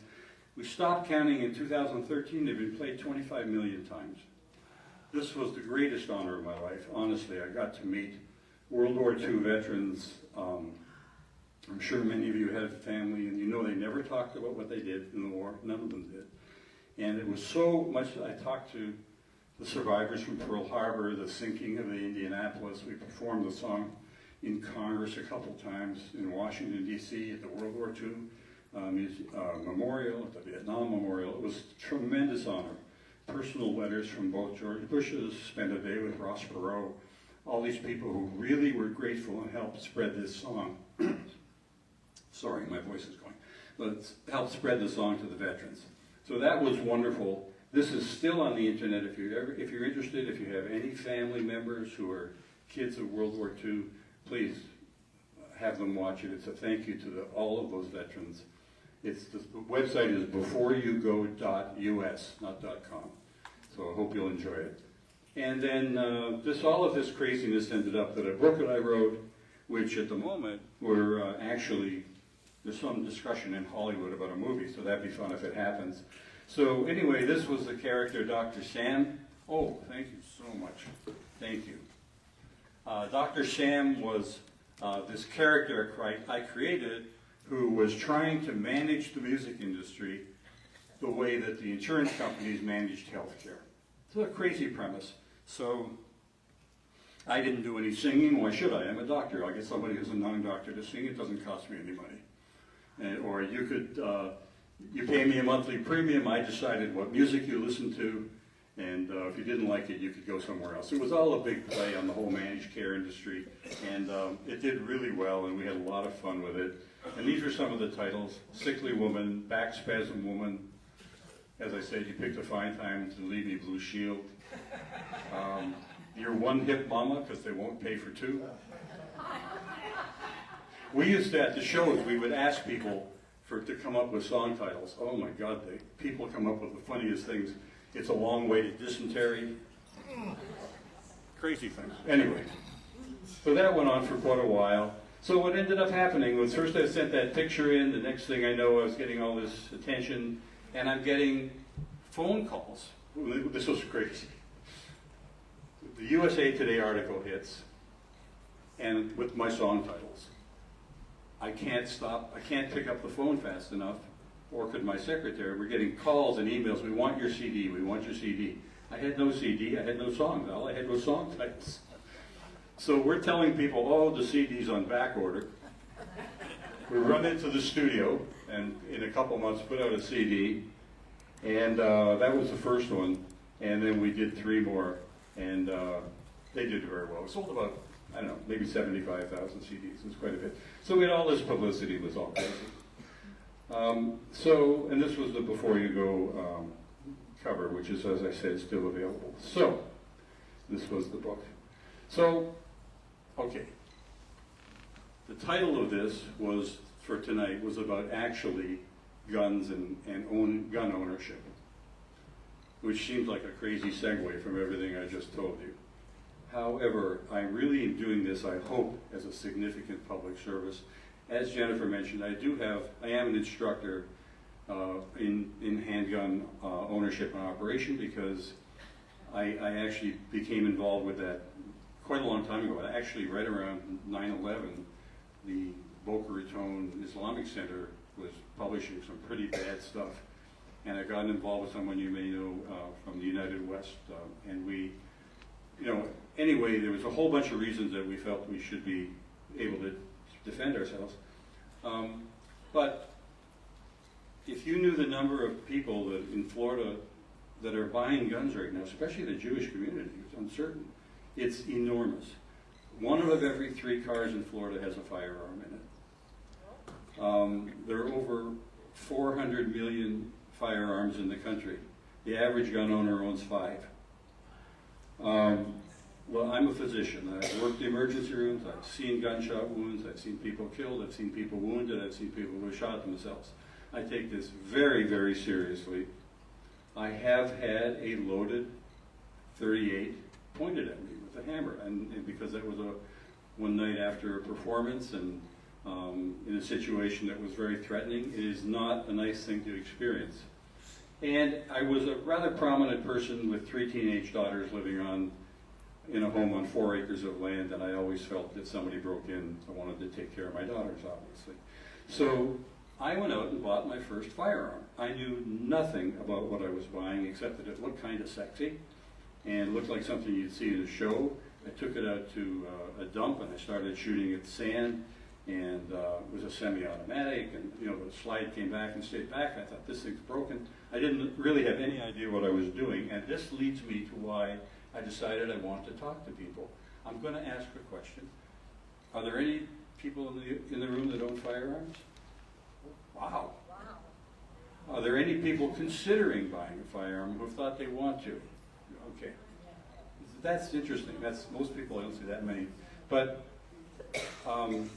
We stopped counting in 2013. They've been played 25 million times. This was the greatest honor of my life. Honestly, I got to meet World War II veterans. I'm sure many of you had family, and you know they never talked about what they did in the war. None of them did. And it was so much, I talked to the survivors from Pearl Harbor, the sinking of the Indianapolis. We performed the song in Congress a couple times, in Washington, D.C., at the World War II Memorial, at the Vietnam Memorial. It was a tremendous honor. Personal letters from both George Bushes, spent a day with Ross Perot, all these people who really were grateful and helped spread this song. Sorry, my voice is going. But helped spread the song to the veterans. So that was wonderful. This is still on the internet. If you're interested, if you have any family members who are kids of World War II, please have them watch it. It's a thank you to all of those veterans. The website is beforeyougo.us, not .com. So I hope you'll enjoy it. And then all of this craziness ended up that a book that I wrote, which at the moment we're actually, there's some discussion in Hollywood about a movie, so that'd be fun if it happens. So anyway, this was the character Dr. Sam. Oh, thank you so much. Thank you. Dr. Sam was this character I created who was trying to manage the music industry the way that the insurance companies managed healthcare. It's a crazy premise. So I didn't do any singing. Why should I? I'm a doctor. I'll get somebody who's a non-doctor to sing. It doesn't cost me any money. Or you could, you pay me a monthly premium. I decided what music you listen to. And if you didn't like it, you could go somewhere else. It was all a big play on the whole managed care industry. And it did really well, and we had a lot of fun with it. And these are some of the titles: Sickly Woman, Back Spasm Woman. As I said, you picked a fine time to leave me Blue Shield. You're One Hip Mama, because they won't pay for two. We used to, at the shows, we would ask people to come up with song titles. Oh my God, people come up with the funniest things. It's a Long Way to Dysentery. Crazy things. Anyway, so that went on for quite a while. So what ended up happening was, first I sent that picture in, the next thing I know I was getting all this attention, and I'm getting phone calls. This was crazy. The USA Today article hits, and with my song titles. I can't pick up the phone fast enough, or could my secretary. We're getting calls and emails, we want your CD, we want your CD. I had no CD, I had no songs, all I had was song titles. So we're telling people, oh, the CD's on back order. We run into the studio, and in a couple months put out a CD, and that was the first one, and then we did 3 more, and they did very well. We sold about, I don't know, maybe 75,000 CDs. It was quite a bit. So we had all this publicity, it was all crazy. And this was the Before You Go cover, which is, as I said, still available. So, this was the book. So, okay. The title of this was, for tonight, was about actually guns and gun ownership, which seems like a crazy segue from everything I just told you. However, I really am doing this, I hope, as a significant public service. As Jennifer mentioned, I am an instructor in handgun ownership and operation, because I actually became involved with that quite a long time ago. Actually, right around 9/11, the Boca Raton Islamic Center was publishing some pretty bad stuff. And I got involved with someone you may know from the United West. And we, anyway, there was a whole bunch of reasons that we felt we should be able to defend ourselves. But if you knew the number of people that in Florida that are buying guns right now, especially the Jewish community, is uncertain. It's enormous. 1 out of every 3 cars in Florida has a firearm in it. There are over 400 million firearms in the country. The average gun owner owns 5. Well, I'm a physician. I've worked in emergency rooms. I've seen gunshot wounds. I've seen people killed. I've seen people wounded. I've seen people who have shot themselves. I take this very, very seriously. I have had a loaded .38 pointed at me with a hammer, and because that was one night after a performance and in a situation that was very threatening. It is not a nice thing to experience. And I was a rather prominent person with 3 teenage daughters living in a home on 4 acres of land, and I always felt that somebody broke in, I wanted to take care of my daughters, obviously. So I went out and bought my first firearm. I knew nothing about what I was buying except that it looked kind of sexy and looked like something you'd see in a show. I took it out to a dump and I started shooting at sand, and it was a semi-automatic, and the slide came back and stayed back. I thought, this thing's broken. I didn't really have any idea what I was doing, and this leads me to why I decided I want to talk to people. I'm going to ask a question. Are there any people in the room that own firearms? Wow. Are there any people considering buying a firearm who have thought they want to? Okay. That's interesting. Most people, I don't see that many. But I'm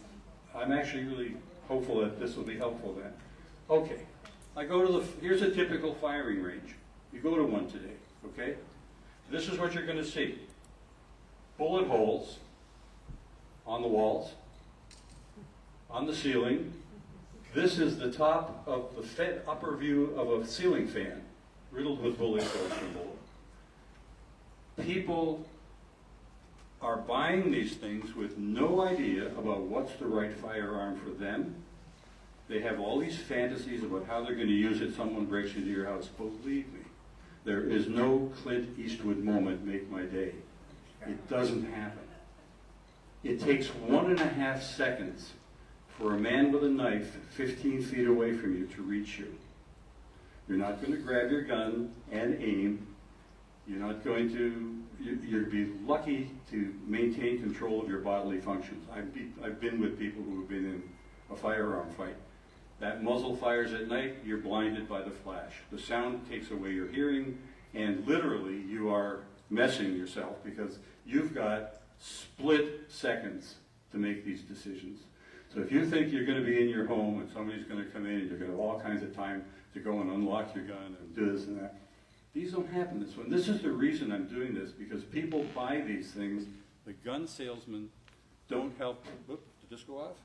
actually really hopeful that this will be helpful then. Okay. I go to here's a typical firing range. You go to one today, okay? This is what you're going to see. Bullet holes on the walls, on the ceiling. This is the top of the upper view of a ceiling fan, riddled with bullet holes from below. People are buying these things with no idea about what's the right firearm for them. They have all these fantasies about how they're going to use it. Someone breaks into your house. Believe me, there is no Clint Eastwood moment, make my day. It doesn't happen. It takes 1.5 seconds for a man with a knife 15 feet away from you to reach you. You're not going to grab your gun and aim. You're not going to, you'd be lucky to maintain control of your bodily functions. I've been with people who have been in a firearm fight. That muzzle fires at night, you're blinded by the flash. The sound takes away your hearing, and literally you are messing yourself because you've got split seconds to make these decisions. So if you think you're going to be in your home and somebody's going to come in and you're going to have all kinds of time to go and unlock your gun and do this and that, these don't happen this way. This is the reason I'm doing this, because people buy these things. The gun salesmen don't help. Whoop, did this go off?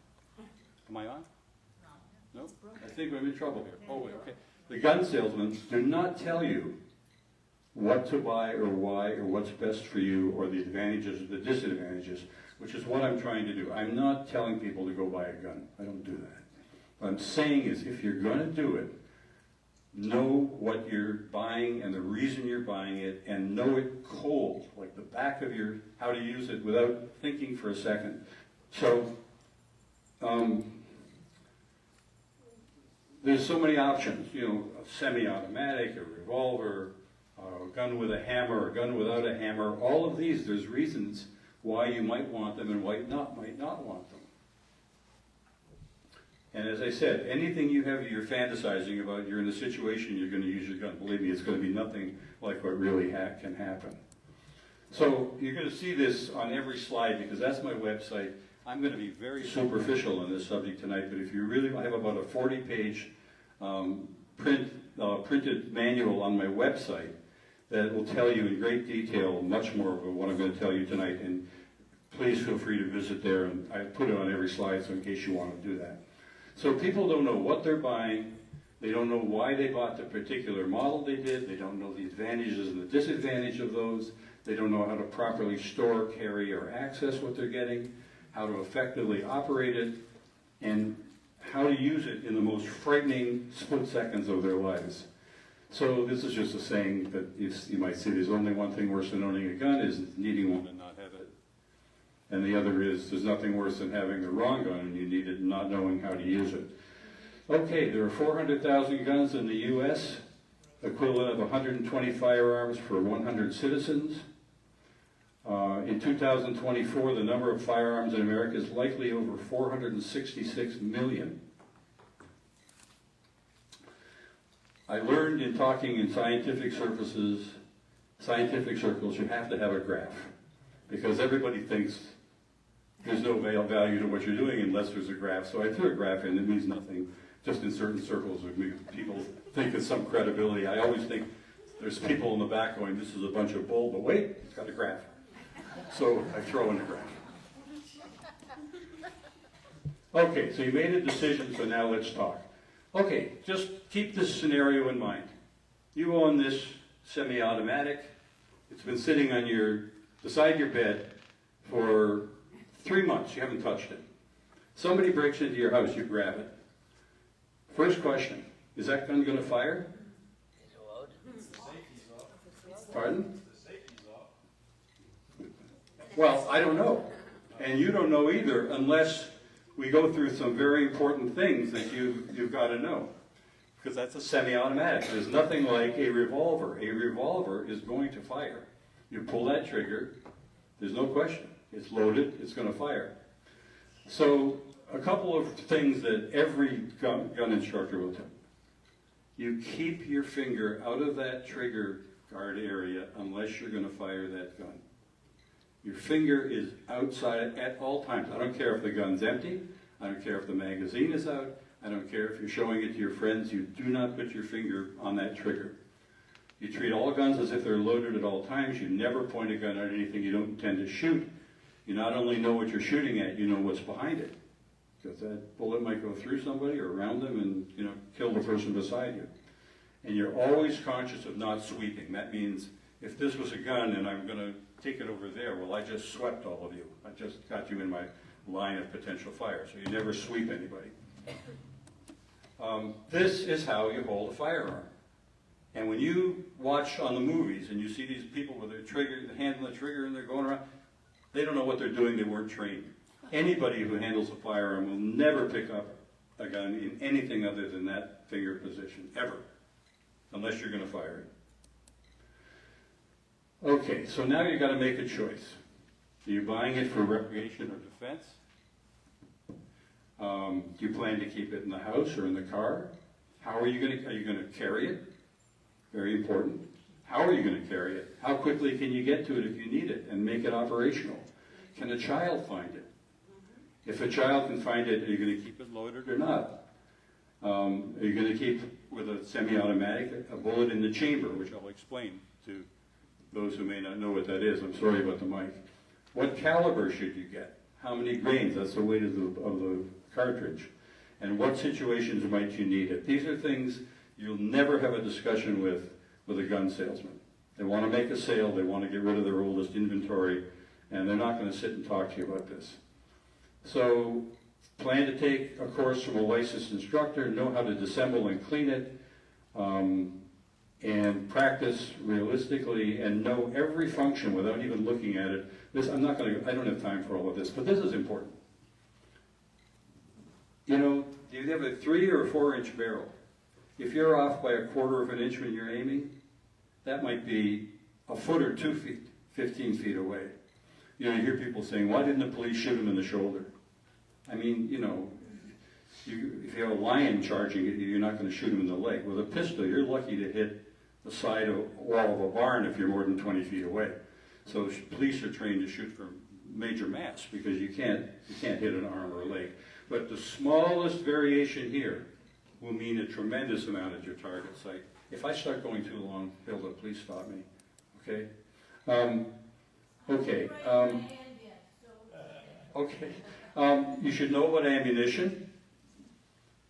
Am I on? No? I think I'm in trouble here. Oh, wait, okay. The gun salesmen do not tell you what to buy or why or what's best for you or the advantages or the disadvantages, which is what I'm trying to do. I'm not telling people to go buy a gun. I don't do that. What I'm saying is, if you're going to do it, know what you're buying and the reason you're buying it, and know it cold, like the back of how to use it without thinking for a second. So, there's so many options, a semi-automatic, a revolver, a gun with a hammer, a gun without a hammer. All of these, there's reasons why you might want them and might not want them. And as I said, anything you're fantasizing about, you're in a situation you're going to use your gun. Believe me, it's going to be nothing like what really can happen. So you're going to see this on every slide because that's my website. I'm going to be very superficial on this subject tonight, but if you really, I have about a 40-page printed manual on my website that will tell you in great detail much more of what I'm going to tell you tonight. And please feel free to visit there, and I put it on every slide so in case you want to do that. So people don't know what they're buying. They don't know why they bought the particular model they did. They don't know the advantages and the disadvantages of those. They don't know how to properly store, carry, or access what they're getting, how to effectively operate it, and how to use it in the most frightening split seconds of their lives. So this is just a saying that you might say there's only one thing worse than owning a gun is needing one and not have it. And the other is there's nothing worse than having the wrong gun and you need it and not knowing how to use it. Okay, there are 400,000 guns in the U.S. equivalent of 120 firearms for 100 citizens. In 2024, the number of firearms in America is likely over 466 million. I learned in talking in scientific circles, you have to have a graph, because everybody thinks there's no value to what you're doing unless there's a graph. So I threw a graph in. It means nothing. Just in certain circles, people think it's some credibility. I always think there's people in the back going, this is a bunch of bull, but wait, it's got a graph. So I throw in a graph. Okay, so you made a decision, so now let's talk. Okay, just keep this scenario in mind. You own this semi-automatic. It's been sitting on beside your bed for 3 months. You haven't touched it. Somebody breaks into your house, you grab it. First question, is that gun going to fire? Pardon? Well, I don't know. And you don't know either unless we go through some very important things that you've got to know. Because that's a semi-automatic. There's nothing like a revolver. A revolver is going to fire. You pull that trigger, there's no question. It's loaded, it's going to fire. So a couple of things that every gun instructor will tell you. You keep your finger out of that trigger guard area unless you're going to fire that gun. Your finger is outside at all times. I don't care if the gun's empty. I don't care if the magazine is out. I don't care if you're showing it to your friends. You do not put your finger on that trigger. You treat all guns as if they're loaded at all times. You never point a gun at anything you don't intend to shoot. You not only know what you're shooting at, you know what's behind it. Because that bullet might go through somebody or around them and kill the person beside you. And you're always conscious of not sweeping. That means if this was a gun and I'm going to take it over there, well, I just swept all of you. I just got you in my line of potential fire. So you never sweep anybody. This is how you hold a firearm. And when you watch on the movies and you see these people with their trigger, the hand on the trigger, and they're going around, they don't know what they're doing. They weren't trained. Anybody who handles a firearm will never pick up a gun in anything other than that finger position, ever, unless you're going to fire it. Okay, so now you've got to make a choice. Are you buying it for recreation or defense? Do you plan to keep it in the house or in the car? How are you going to carry it? Very important. How are you going to carry it? How quickly can you get to it if you need it and make it operational? Can a child find it? If a child can find it, are you going to keep it loaded or not? Are you going to keep, with a semi-automatic, a bullet in the chamber, which I'll explain to those who may not know what that is. I'm sorry about the mic. What caliber should you get? How many grains? That's the weight of the cartridge. And what situations might you need it? These are things you'll never have a discussion with a gun salesman. They want to make a sale, they want to get rid of their oldest inventory, and they're not going to sit and talk to you about this. So plan to take a course from a licensed instructor, know how to disassemble and clean it, and practice realistically and know every function without even looking at it. I don't have time for all of this, but this is important. Do you have a 3 or a 4 inch barrel? If you're off by 1/4 of an inch when you're aiming, that might be a foot or 2 feet, 15 feet away. You hear people saying, why didn't the police shoot him in the shoulder? I mean, if you have a lion charging at you, you're not going to shoot him in the leg. With a pistol, you're lucky to hit the side wall of a barn if you're more than 20 feet away. So police are trained to shoot for major mass because you can't hit an arm or a leg. But the smallest variation here will mean a tremendous amount at your target site. If I start going too long, Hilda, please stop me. Okay? You should know about ammunition.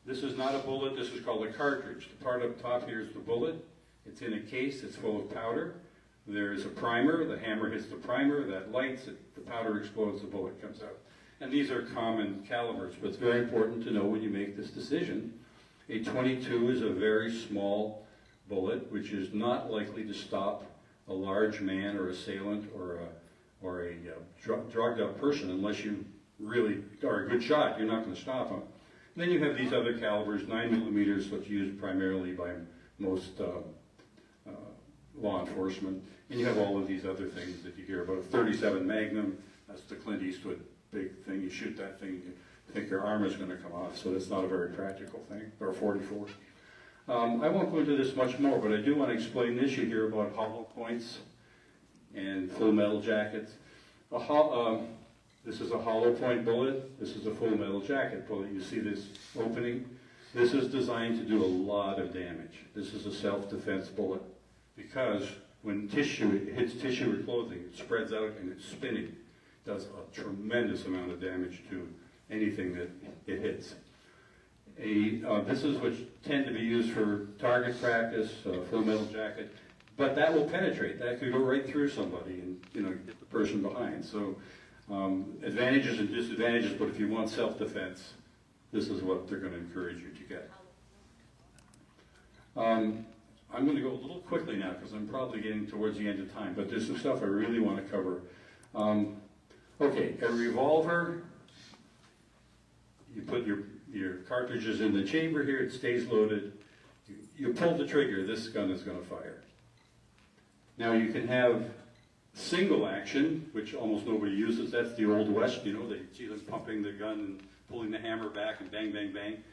This is not a bullet, this is called a cartridge. The part up top here is the bullet. It's in a case, it's full of powder. There is a primer, the hammer hits the primer, that lights it, the powder explodes, the bullet comes out. And these are common calibers, but it's very important to know when you make this decision. A .22 is a very small bullet, which is not likely to stop a large man or assailant or a drugged up person unless you really are a good shot. You're not going to stop them. And then you have these other calibers, 9mm, what's used primarily by most law enforcement, and you have all of these other things that you hear about. 37 Magnum, that's the Clint Eastwood big thing. You shoot that thing, you think your arm is going to come off, so that's not a very practical thing, or 44. I won't go into this much more, but I do want to explain this. You hear about hollow points and full metal jackets. This is a hollow point bullet. This is a full metal jacket bullet. You see this opening? This is designed to do a lot of damage. This is a self-defense bullet because when it hits tissue or clothing, it spreads out and it's spinning. It does a tremendous amount of damage to anything that it hits. This is which tend to be used for target practice, full metal jacket, but that will penetrate. That could go right through somebody and get the person behind. So advantages and disadvantages, but if you want self-defense, this is what they're going to encourage you to get. I'm going to go a little quickly now because I'm probably getting towards the end of time, but there's some stuff I really want to cover. Okay, a revolver, you put your cartridges in the chamber here, it stays loaded. You pull the trigger, this gun is going to fire. Now you can have single action, which almost nobody uses. That's the Old West, they see them pumping the gun and pulling the hammer back and bang, bang, bang.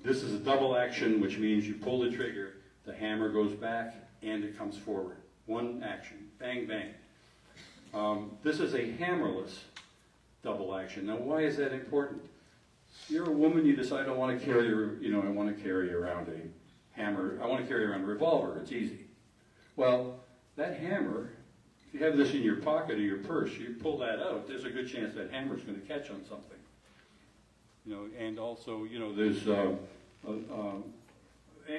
This is a double action, which means you pull the trigger, the hammer goes back, and it comes forward. One action, bang, bang. This is a hammerless double action. Now why is that important? You're a woman, you decide I want to carry, I want to carry around a hammer, I want to carry around a revolver, it's easy. Well, that hammer, if you have this in your pocket or your purse, you pull that out, there's a good chance that hammer's going to catch on something. And also, there's,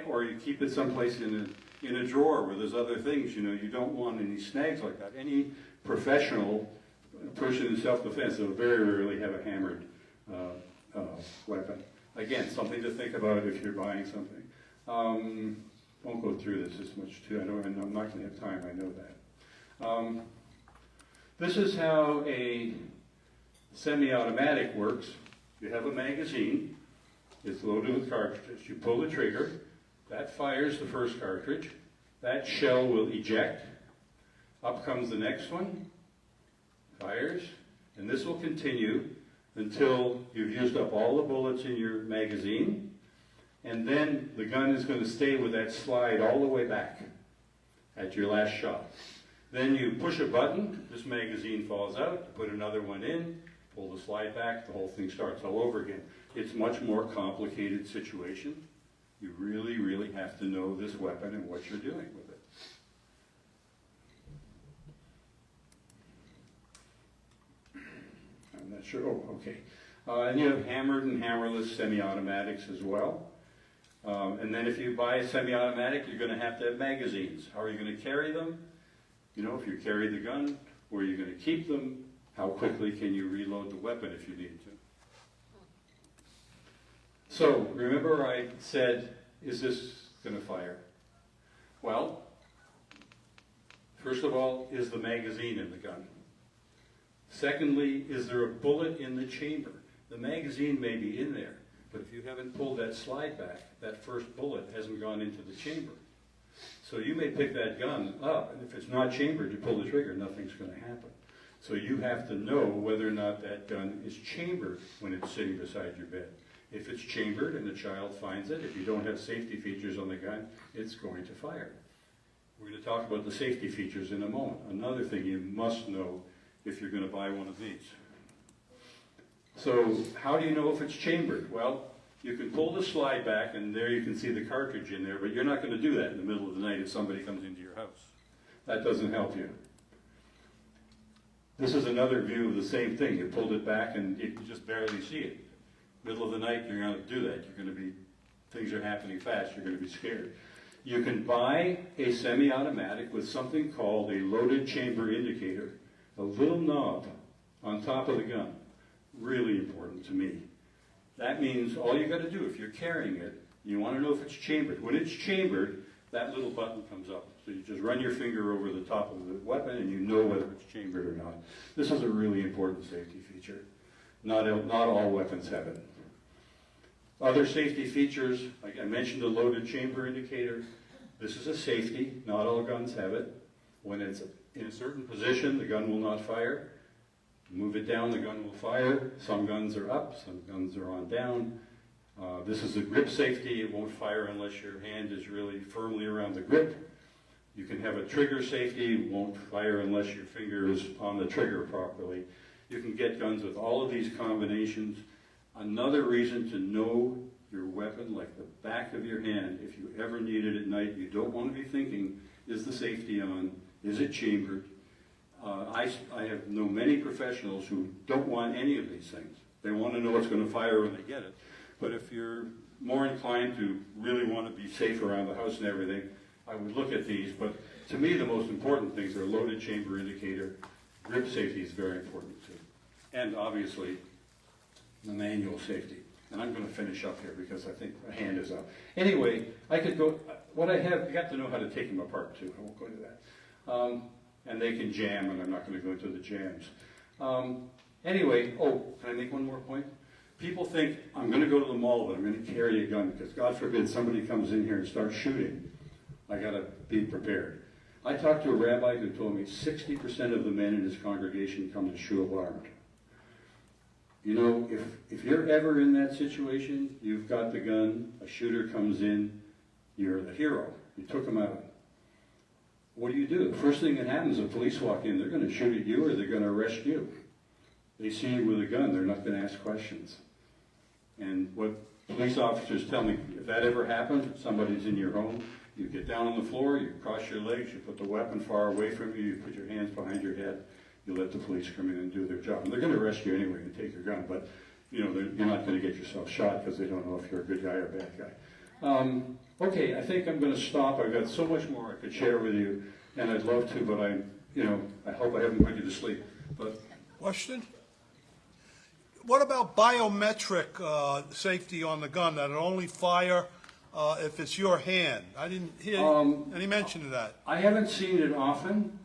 or you keep it someplace in a drawer where there's other things, you don't want any snags like that. Any professional person in self-defense will very rarely have a hammered weapon. Again, something to think about if you're buying something. Won't go through this as much too. I'm not going to have time, I know that. This is how a semi-automatic works. You have a magazine, it's loaded with cartridges. You pull the trigger, that fires the first cartridge, that shell will eject, up comes the next one, fires, and this will continue until you've used up all the bullets in your magazine, and then the gun is going to stay with that slide all the way back at your last shot. Then you push a button, this magazine falls out, you put another one in, pull the slide back, the whole thing starts all over again. It's a much more complicated situation. You really, really have to know this weapon and what you're doing with it. I'm not sure. Oh, okay. And you have hammered and hammerless semi-automatics as well. And then if you buy a semi-automatic, you're going to have magazines. How are you going to carry them? If you carry the gun, where are you going to keep them? How quickly can you reload the weapon if you need to? So, remember I said, is this going to fire? Well, first of all, is the magazine in the gun? Secondly, is there a bullet in the chamber? The magazine may be in there, but if you haven't pulled that slide back, that first bullet hasn't gone into the chamber. So you may pick that gun up, and if it's not chambered, you pull the trigger, nothing's going to happen. So you have to know whether or not that gun is chambered when it's sitting beside your bed. If it's chambered and the child finds it, if you don't have safety features on the gun, it's going to fire. We're going to talk about the safety features in a moment. Another thing you must know if you're going to buy one of these. So how do you know if it's chambered? Well, you can pull the slide back and there you can see the cartridge in there, but you're not going to do that in the middle of the night if somebody comes into your house. That doesn't help you. This is another view of the same thing. You pulled it back and you can just barely see it. Middle of the night, you're going to do that. Things are happening fast, you're going to be scared. You can buy a semi-automatic with something called a loaded chamber indicator, a little knob on top of the gun. Really important to me. That means all you got to do, if you're carrying it, you want to know if it's chambered. When it's chambered, that little button comes up. So you just run your finger over the top of the weapon and you know whether it's chambered or not. This is a really important safety feature. Not all weapons have it. Other safety features, like I mentioned, the loaded chamber indicator. This is a safety. Not all guns have it. When it's in a certain position, the gun will not fire. Move it down, the gun will fire. Some guns are up, some guns are on down. This is a grip safety. It won't fire unless your hand is really firmly around the grip. You can have a trigger safety. It won't fire unless your finger is on the trigger properly. You can get guns with all of these combinations. Another reason to know your weapon like the back of your hand, if you ever need it at night, you don't want to be thinking, is the safety on? Is it chambered? I have known many professionals who don't want any of these things. They want to know what's going to fire when they get it. But if you're more inclined to really want to be safe around the house and everything, I would look at these. But to me, the most important things are loaded chamber indicator. Grip safety is very important too. And obviously, the manual safety. And I'm going to finish up here because I think my hand is up. Anyway, I could go, what I have, you have to know how to take them apart too. I won't go into that. And they can jam, and I'm not going to go into the jams. Anyway, can I make one more point? People think, I'm going to go to the mall, but I'm going to carry a gun, because God forbid somebody comes in here and starts shooting. I got to be prepared. I talked to a rabbi who told me 60% of the men in his congregation come to shul armed. You know, if you're ever in that situation, you've got the gun, a shooter comes in, you're the hero. You took him out. What do? The first thing that happens, the police walk in, they're going to shoot at you or they're going to arrest you. They see you with a gun, they're not going to ask questions. And what police officers tell me, if that ever happens, somebody's in your home, you get down on the floor, you cross your legs, you put the weapon far away from you, you put your hands behind your head, you let the police come in and do their job. And they're going to arrest you anyway and take your gun, but you know, you're not going to get yourself shot because they don't know if you're a good guy or a bad guy. Okay, I think I'm going to stop. I've got so much more I could share with you, and I'd love to, but I hope I haven't put you to sleep. But question? What about biometric safety on the gun, that it only fire if it's your hand? I didn't hear any mention of that. I haven't seen it often.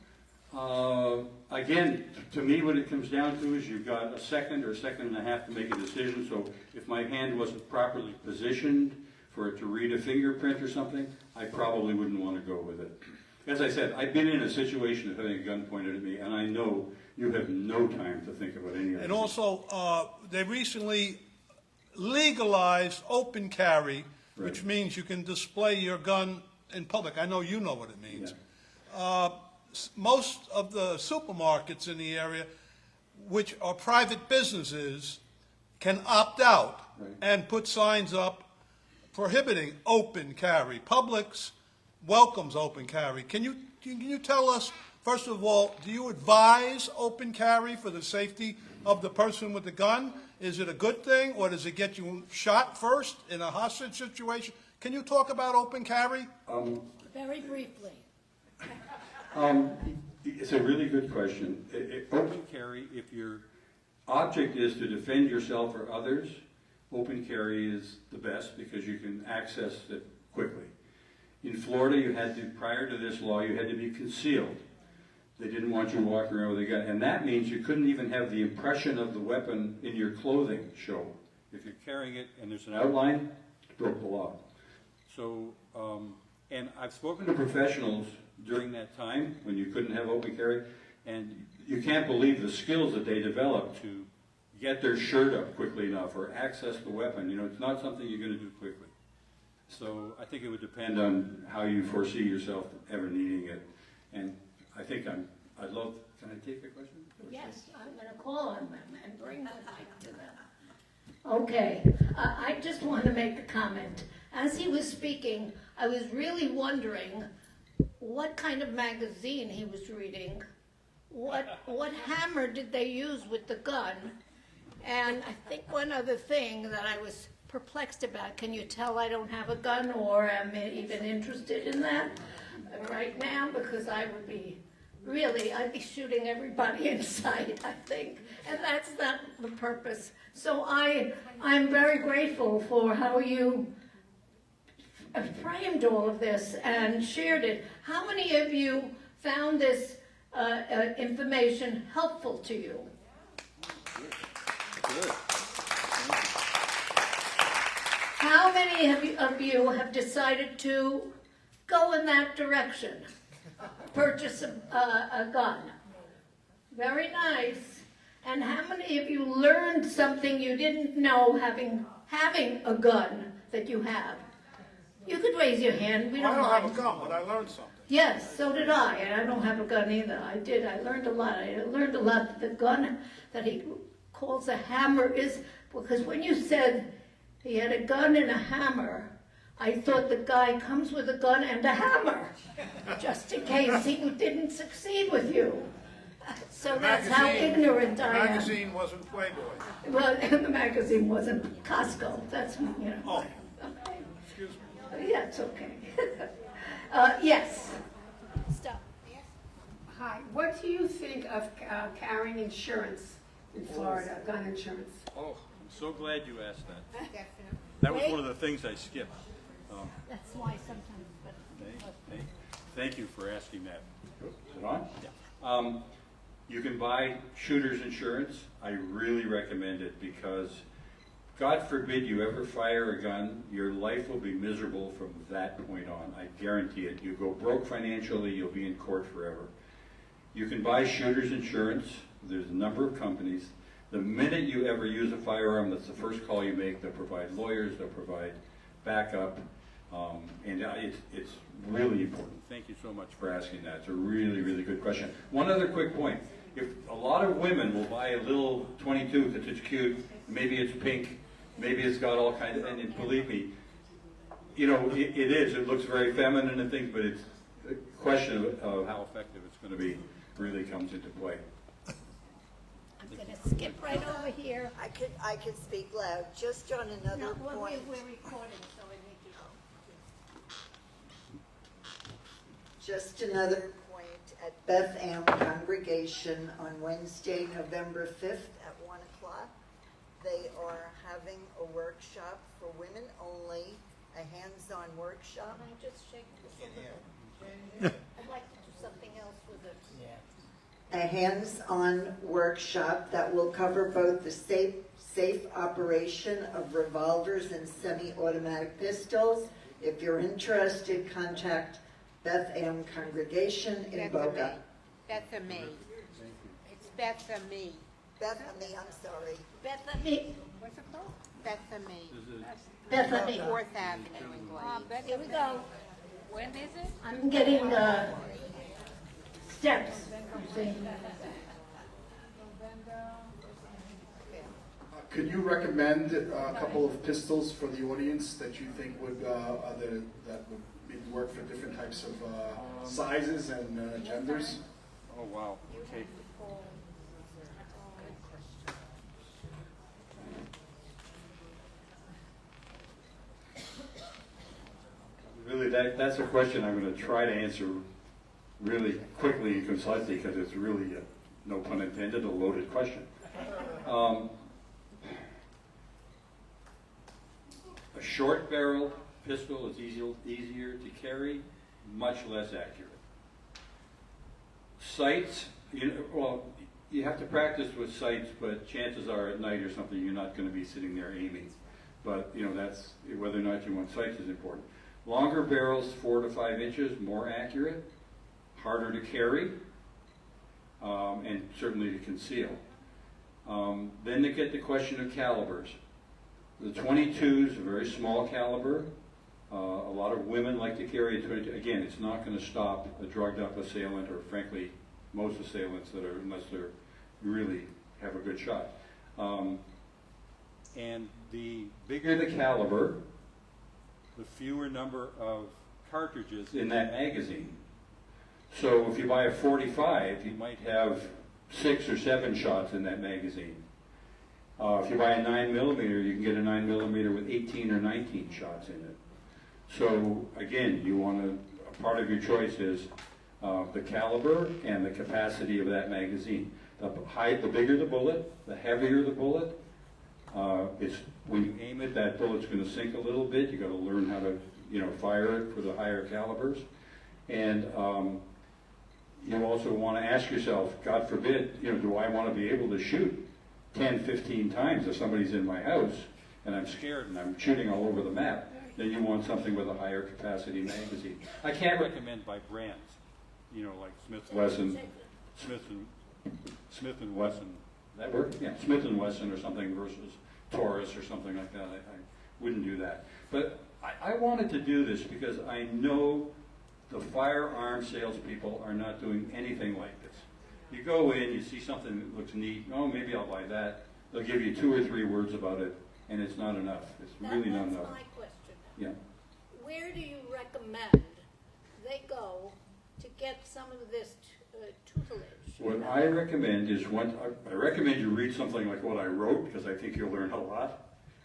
Again, to me, what it comes down to is you've got a second or a second and a half to make a decision. So if my hand wasn't properly positioned for it to read a fingerprint or something, I probably wouldn't want to go with it. As I said, I've been in a situation of having a gun pointed at me, and I know you have no time to think about any of it. And also, they recently legalized open carry, which means you can display your gun in public. I know you know what it means. Yeah. Most of the supermarkets in the area, which are private businesses, can opt out and put signs up prohibiting open carry. Publix welcomes open carry. Can you tell us, first of all, do you advise open carry for the safety of the person with the gun? Is it a good thing, or does it get you shot first in a hostage situation? Can you talk about open carry? Very briefly. It's a really good question. Open carry, if your object is to defend yourself or others, open carry is the best because you can access it quickly. In Florida, you had to, prior to this law, you had to be concealed. They didn't want you walking around with a gun. And that means you couldn't even have the impression of the weapon in your clothing show. If you're carrying it and there's an outline, you broke the law. So, and I've spoken to professionals during that time when you couldn't have open carry, and you can't believe the skills that they developed to get their shirt up quickly enough or access the weapon. You know, it's not something you're going to do quickly. So I think it would depend on how you foresee yourself ever needing it. And I think can I take a question? Yes, I'm going to call on them and bring the mic to them. Okay, I just want to make a comment. As he was speaking, I was really wondering what kind of magazine he was reading, what hammer did they use with the gun, and I think one other thing that I was perplexed about, can you tell I don't have a gun or am even interested in that right now, because I would be I'd be shooting everybody in sight, I think, and that's not the purpose. So I'm very grateful for how you framed all of this and shared it. How many of you found this information helpful to you? Good. How many of you have decided to go in that direction. Purchase a gun. Very nice. And how many of you learned something you didn't know having a gun that you have? You could raise your hand. We I don't don't mind. have a gun, but I learned something. Yes, so did I, and I don't have a gun either. I did. I learned a lot. I learned a lot that the gun that he calls a hammer is, because when you said he had a gun and a hammer, I thought the guy comes with a gun and a hammer, just in case he didn't succeed with you. So that's how ignorant I am. The magazine wasn't Playboy. Well, the magazine wasn't Costco. That's, you know. Oh. Okay. Excuse me. Yeah, it's okay. Yes. Stop. Hi, what do you think of carrying insurance in Florida, gun insurance? Oh, I'm so glad you asked that. That was one of the things I skipped. That's why sometimes. Thank you for asking that. Is it on? Yeah. You can buy shooter's insurance. I really recommend it because God forbid you ever fire a gun, your life will be miserable from that point on. I guarantee it. You go broke financially, you'll be in court forever. You can buy shooter's insurance. There's a number of companies. The minute you ever use a firearm, that's the first call you make. They'll provide lawyers, they'll provide backup, and it's really important. Thank you so much for asking that. It's a really, really good question. One other quick point. If a lot of women will buy a little 22 because it's cute, maybe it's pink, maybe it's got all kinds of, and believe me, you know, it is. It looks very feminine and things, but it's a question of how effective it's going to be really comes into play. I'm going to skip right over here. I could speak loud, just on another point. We're recording, so I need to. Just another point, at Beth Am Congregation on Wednesday, November 5th at 1 o'clock, they are having a workshop for women only, a hands-on workshop. Can I just shake this a little? I'd like to do something else with it. A hands-on workshop that will cover both the safe operation of revolvers and semi-automatic pistols. If you're interested, contact Beth Am Congregation in Boca. Bethany. It's Bethany. Bethany, I'm sorry. Bethany. What's it called? Bethany. Bethany. 4th Avenue in Glade. Here we go. When is it? I'm getting steps. You see. Could you recommend a couple of pistols for the audience that you think would that would maybe work for different types of sizes and genders? Oh, wow. Okay. Really, that's a question I'm going to try to answer really quickly and concisely because it's really, no pun intended, a loaded question. A short barrel pistol is easier to carry, much less accurate. Sights, you have to practice with sights, but chances are at night or something you're not going to be sitting there aiming. But that's whether or not you want sights is important. Longer barrels, 4 to 5 inches, more accurate, harder to carry, and certainly to conceal. Then to get the question of calibers. The 22 is a very small caliber. A lot of women like to carry a 22. Again, it's not going to stop a drugged up assailant, or frankly, most assailants that are, unless they're really have a good shot. And the bigger the caliber, the fewer number of cartridges in that magazine. So if you buy a 45, you might have 6 or 7 shots in that magazine. If you buy a 9mm, you can get a 9mm with 18 or 19 shots in it. So again, you want to, a part of your choice is the caliber and the capacity of that magazine. The bigger the bullet, the heavier the bullet. When you aim it, that bullet's going to sink a little bit. You got to learn how to, fire it for the higher calibers. And you also want to ask yourself, God forbid, do I want to be able to shoot 10, 15 times if somebody's in my house and I'm scared and I'm shooting all over the map? then you want something with a higher capacity magazine. I can't recommend by brands, you know, like Smith & Wesson, Smith & Wesson. That work? Yeah, Smith & Wesson or something versus Taurus or something like that. I wouldn't do that. But I wanted to do this because I know the firearm salespeople are not doing anything like this. You go in, you see something that looks neat, oh, maybe I'll buy that. They'll give you 2 or 3 words about it, and it's not enough. It's really not enough. That's my question. Yeah. Where do you recommend they go to get some of this tutelage? What I recommend is I recommend you read something like what I wrote, because I think you'll learn a lot.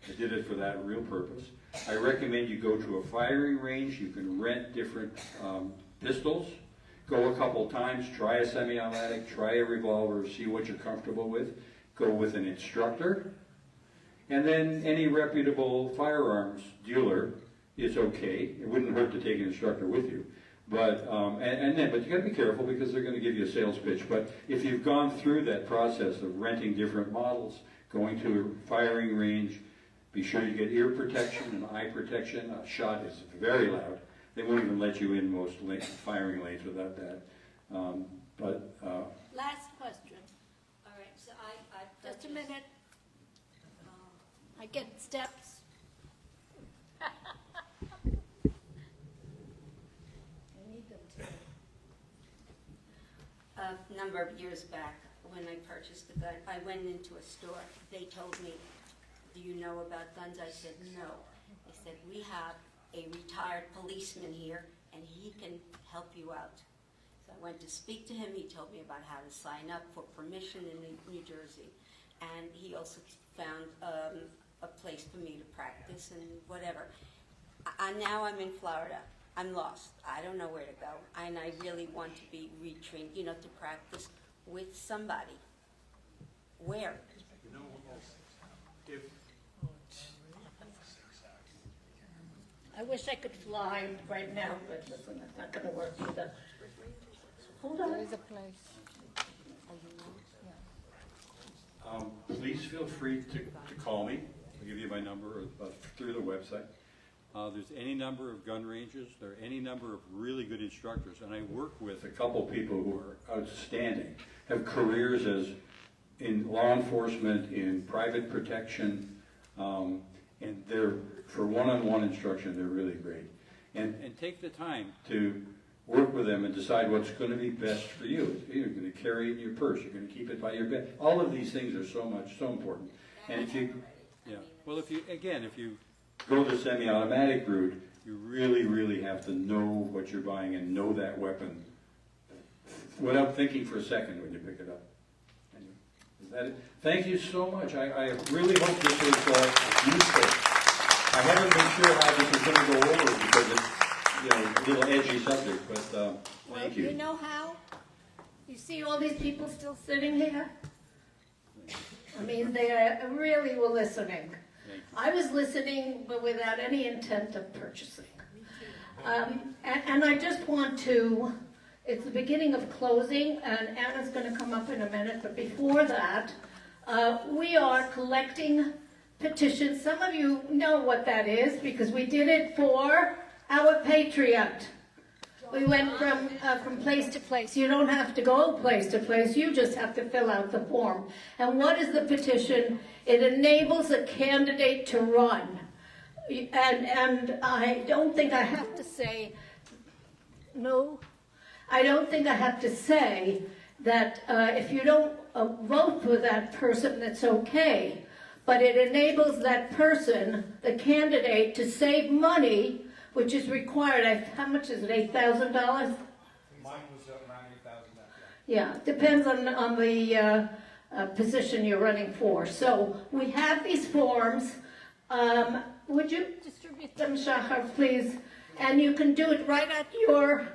I did it for that real purpose. I recommend you go to a firing range. You can rent different pistols. Go a couple times, try a semi-automatic, try a revolver, see what you're comfortable with. Go with an instructor. And then any reputable firearms dealer is okay. It wouldn't hurt to take an instructor with you. But but you got to be careful because they're going to give you a sales pitch. But if you've gone through that process of renting different models, going to a firing range, be sure you get ear protection and eye protection. A shot is very loud. They won't even let you in most firing lanes without that. Last question. All right, so I just a minute. I get steps. I need them to. A number of years back, when I purchased a gun, I went into a store. They told me, "Do you know about guns?" I said, "No." They said, "We have a retired policeman here, and he can help you out." So I went to speak to him. He told me about how to sign up for permission in New Jersey. And he also found a place for me to practice and whatever. Now I'm in Florida. I'm lost. I don't know where to go. And I really want to be retrained, to practice with somebody. Where? I wish I could fly right now, but listen, it's not going to work either. Hold on. There is a place. Please feel free to call me. I'll give you my number through the website. There's any number of gun ranges. There are any number of really good instructors. And I work with a couple people who are outstanding, have careers as in law enforcement, in private protection, and they're, for one-on-one instruction, they're really great. And take the time to work with them and decide what's going to be best for you. You're going to carry it in your purse. You're going to keep it by your bed. All of these things are so important. And if you go the semi-automatic route, you really have to know what you're buying and know that weapon without thinking for a second when you pick it up. Is that it? Thank you so much. I really hope this was useful. I haven't been sure how this is going to go over because it's a little edgy subject, but thank you. You know how? You see all these people still sitting here? I mean, they really were listening. I was listening, but without any intent of purchasing. And I just want to, it's the beginning of closing, and Anna's going to come up in a minute, but before that, we are collecting petitions. Some of you know what that is, because we did it for our Patriot. We went from place to place. You don't have to go place to place. You just have to fill out the form. And what is the petition? It enables a candidate to run. And I don't think I have to say, no, I don't think I have to say that if you don't vote for that person, that's okay. But it enables that person, the candidate, to save money, which is required. How much is it, $8,000? Mine was around $8,000. Yeah, depends on the position you're running for. So we have these forms. Would you distribute them, Shahar, please? And you can do it right at your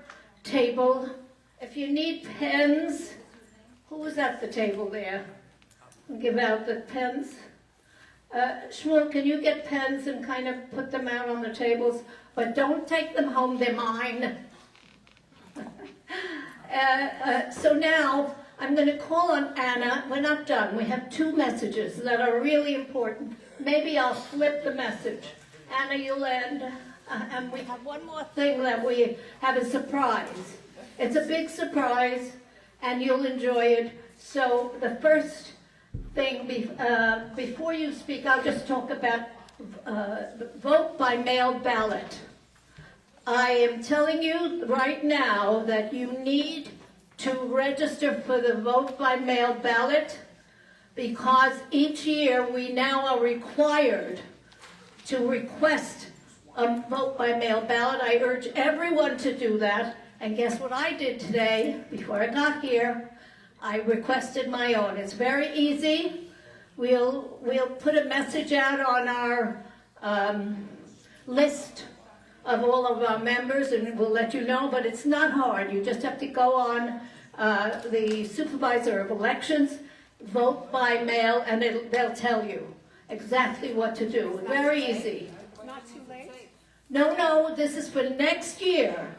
table. If you need pens, who was at the table there? We'll give out the pens. Shmuel, can you get pens and kind of put them out on the tables? But don't take them home, they're mine. So now, I'm going to call on Anna. We're not done. We have 2 messages that are really important. Maybe I'll flip the message. Anna, you'll end. And we have one more thing that we have a surprise. It's a big surprise, and you'll enjoy it. So the first thing, before you speak, I'll just talk about vote by mail ballot. I am telling you right now that you need to register for the vote by mail ballot, because each year we now are required to request a vote by mail ballot. I urge everyone to do that. And guess what I did today before I got here? I requested my own. It's very easy. We'll put a message out on our list of all of our members, and we'll let you know, but it's not hard. You just have to go on the supervisor of elections, vote by mail, and they'll tell you exactly what to do. Very easy. Not too late? No, this is for next year.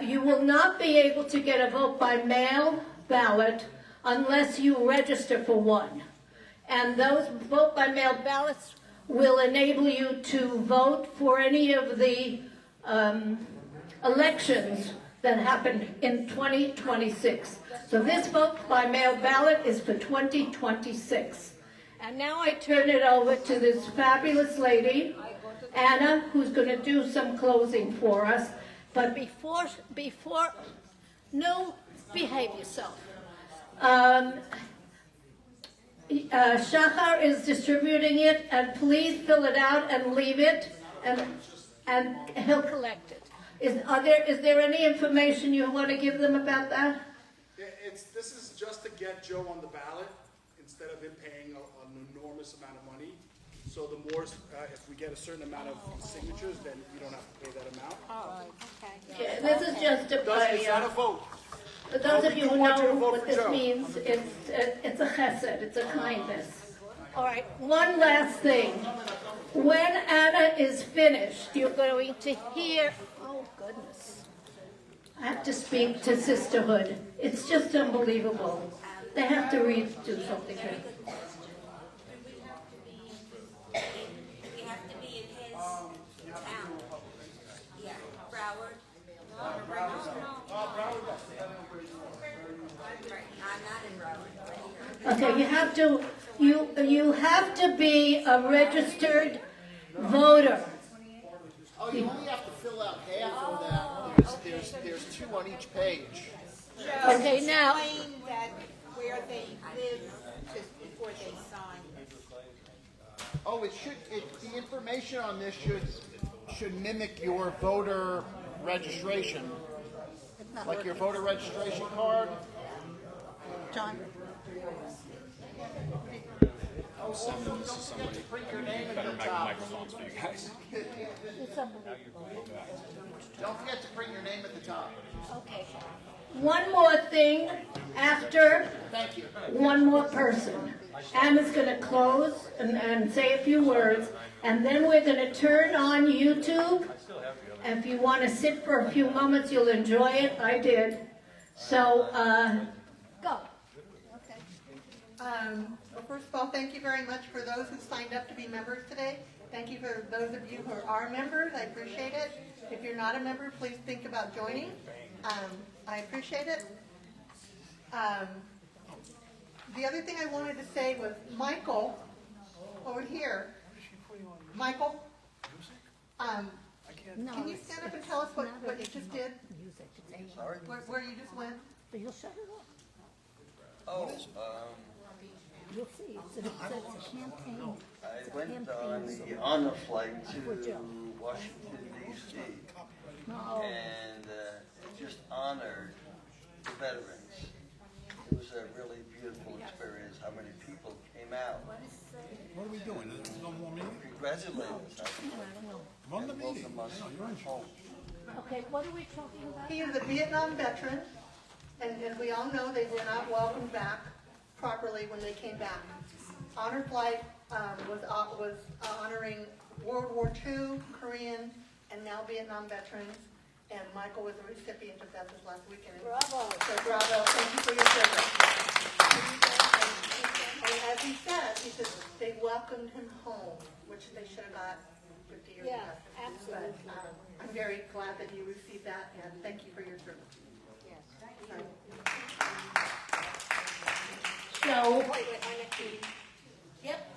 You will not be able to get a vote by mail ballot unless you register for one. And those vote by mail ballots will enable you to vote for any of the elections that happen in 2026. So this vote by mail ballot is for 2026. And now I turn it over to this fabulous lady, Anna, who's going to do some closing for us. But before, no, behave yourself. Shachar is distributing it, and please fill it out and leave it, and he'll collect it. Is there any information you want to give them about that? This is just to get Joe on the ballot instead of him paying an enormous amount of money. So the more, if we get a certain amount of signatures, then we don't have to pay that amount. Oh, okay. Yeah, this is just It's not a vote. for those of you who want you to know vote what for this Joe. means, it's a chesed, it's a kindness. All right, one last thing. When Anna is finished, you're going to hear, oh goodness, I have to speak to sisterhood. It's just unbelievable. They have to do something here. We have to be in his town. Yeah, Broward. Right, I'm not in Broward. Okay, you have to be a registered voter. Oh, you only have to fill out half of that. There's two on each page. Okay, now, Explain that where they live just before they sign. Oh, the information on this should mimic your voter registration. Like your voter registration card. John? Oh, don't forget to print your name at the top. for you guys. Don't forget to print your name at the top. okay. One more thing after Thank you. one more person. Anna's going to close and say a few words, and then we're going to turn on YouTube. If you want to sit for a few moments, you'll enjoy it. I did. So, go. Okay. Well, first of all, thank you very much for those who signed up to be members today. Thank you for those of you who are members. I appreciate it. If you're not a member, please think about joining. I appreciate it. The other thing I wanted to say was Michael, over here. Michael, can you stand up and tell us what you just did? Sorry? Where you just went? Oh, You'll see, it's a campaign. I went on the honor flight to Washington D.C. and just honored the veterans. It was a really beautiful experience. How many people came out? What are we doing? There's no more meeting? Congratulated us. Run the and meeting. welcome us home. Okay, what are we talking about? He is a Vietnam veteran, and as we all know, they were not welcomed back properly when they came back. Honor Flight was honoring World War II, Korean, and now Vietnam veterans, and Michael was a recipient of that this last weekend. Bravo. So bravo, thank you for your service. And as he said, they welcomed him home, which they should have got district here. Yeah, absolutely. But, I'm very glad that you received that, and thank you for your service. So, Wait, our next meeting. Yep,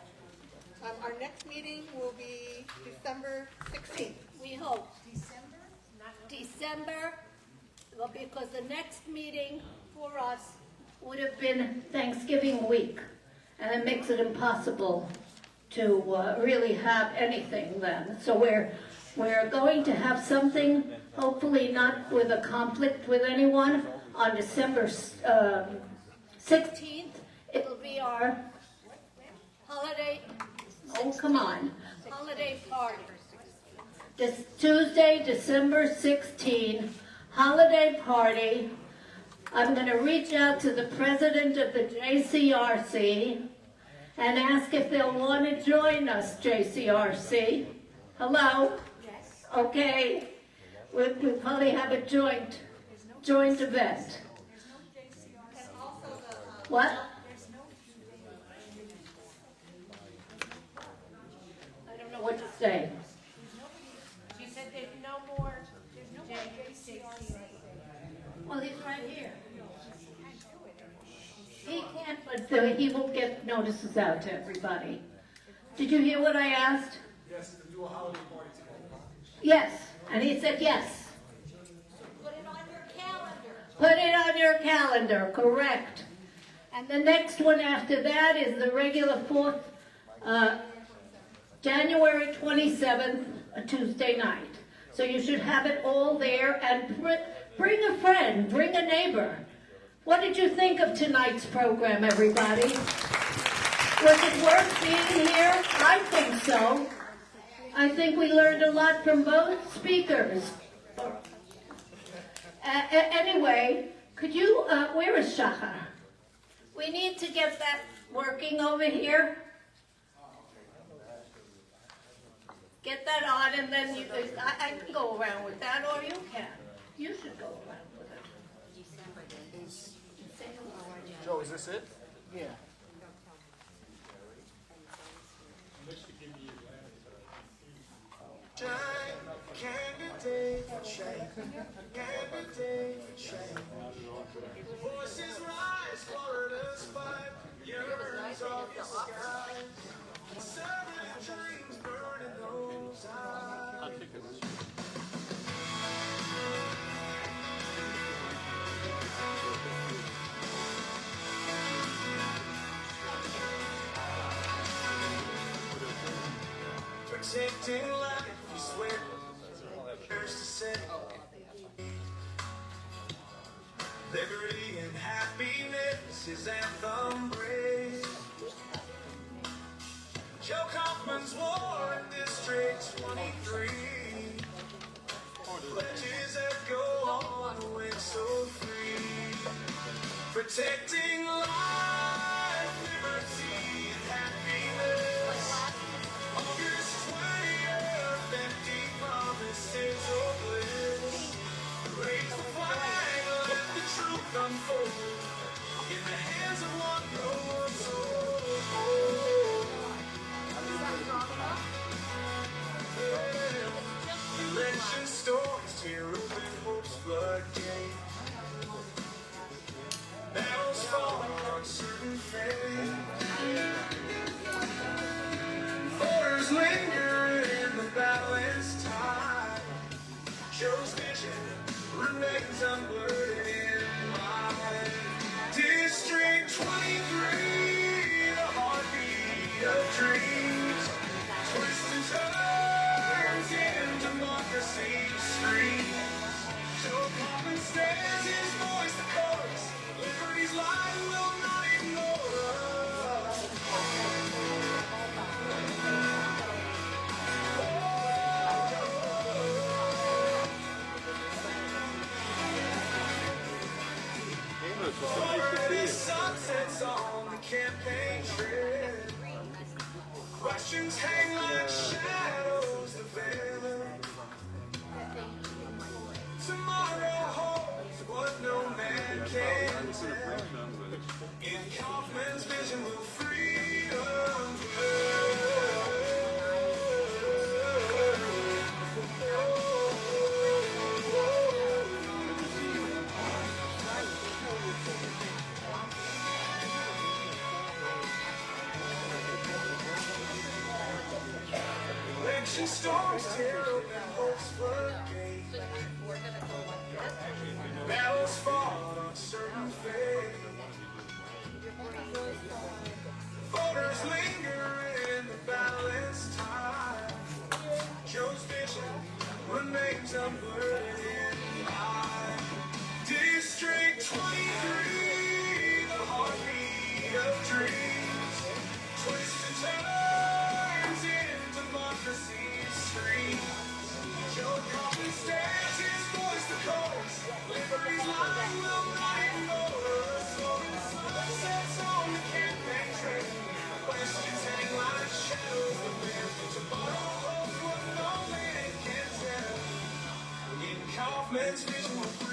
Our next meeting will be December 16th. we hope. December, well, because the next meeting for us, would have been Thanksgiving week, and it makes it impossible to really have anything then. So we're going to have something, hopefully not with a conflict with anyone, on December 16th. It'll be our, holiday, oh, come on, holiday party. this Tuesday, December 16, holiday party. I'm going to reach out to the president of the JCRC and ask if they'll want to join us, JCRC. Hello? Yes. Okay. We'll probably have a joint event. What? I don't know what to say. She said there's no more JCRC. Well, he's right here. He can't, but he will get notices out to everybody. Did you hear what I asked? Yes, to do a holiday party together. Yes, and he said yes. Put it on your calendar. Put it on your calendar, correct. And the next one after that is the regular January 27th, a Tuesday night. So you should have it all there, and bring a friend, bring a neighbor. What did you think of tonight's program, everybody? Was it worth being here? I think so. I think we learned a lot from both speakers. Anyway, could you, where is Shachar? We need to get that working over here. Get that on, and then I can go around with that, or you can. You should go around with it. Joe, is this it? Yeah. Shine, candidate, shine, candidate, shine. Voices rise, Florida's fight, yearns off the skies. Southern dreams burning those eyes. Protecting life, you swear, there's to say. Liberty and happiness is anthem brave. Joe Kaufman's war in District 23. Pledges that go on the way so free. Protecting life, liberty, and happiness. August 20th, empty promises of bliss. Raise the flag, let the truth unfold. In the hands of one global soul. Election stories tear open hope's floodgate. Battles fall on certain fate. Voters linger in the balance tide. Joe's vision remains unblurred in mind. District 23, the heartbeat of dreams. Twists and turns in democracy's streets. Joe Kaufman stands his voice the chorus. Liberty's light will not ignore us. Sunsets on the campaign trail. Questions hang like shadows that veil. Tomorrow holds what no man can tell. In Kaufman's vision will freedom dwell. storms tear open hope's floodgate. Battles fought on certain fate. Voters linger in the balance time. Joe's vision remains unblurred in line. District 23, the heartbeat of dreams. Twists and turns in democracy's streets. Joe Coffin stands his voice the chorus. Liberty's line will not ignore us. Smoking sunsets on the campaign trail. Questions hang like shadows within. Tomorrow holds what no man can tell. In Kaufman's vision.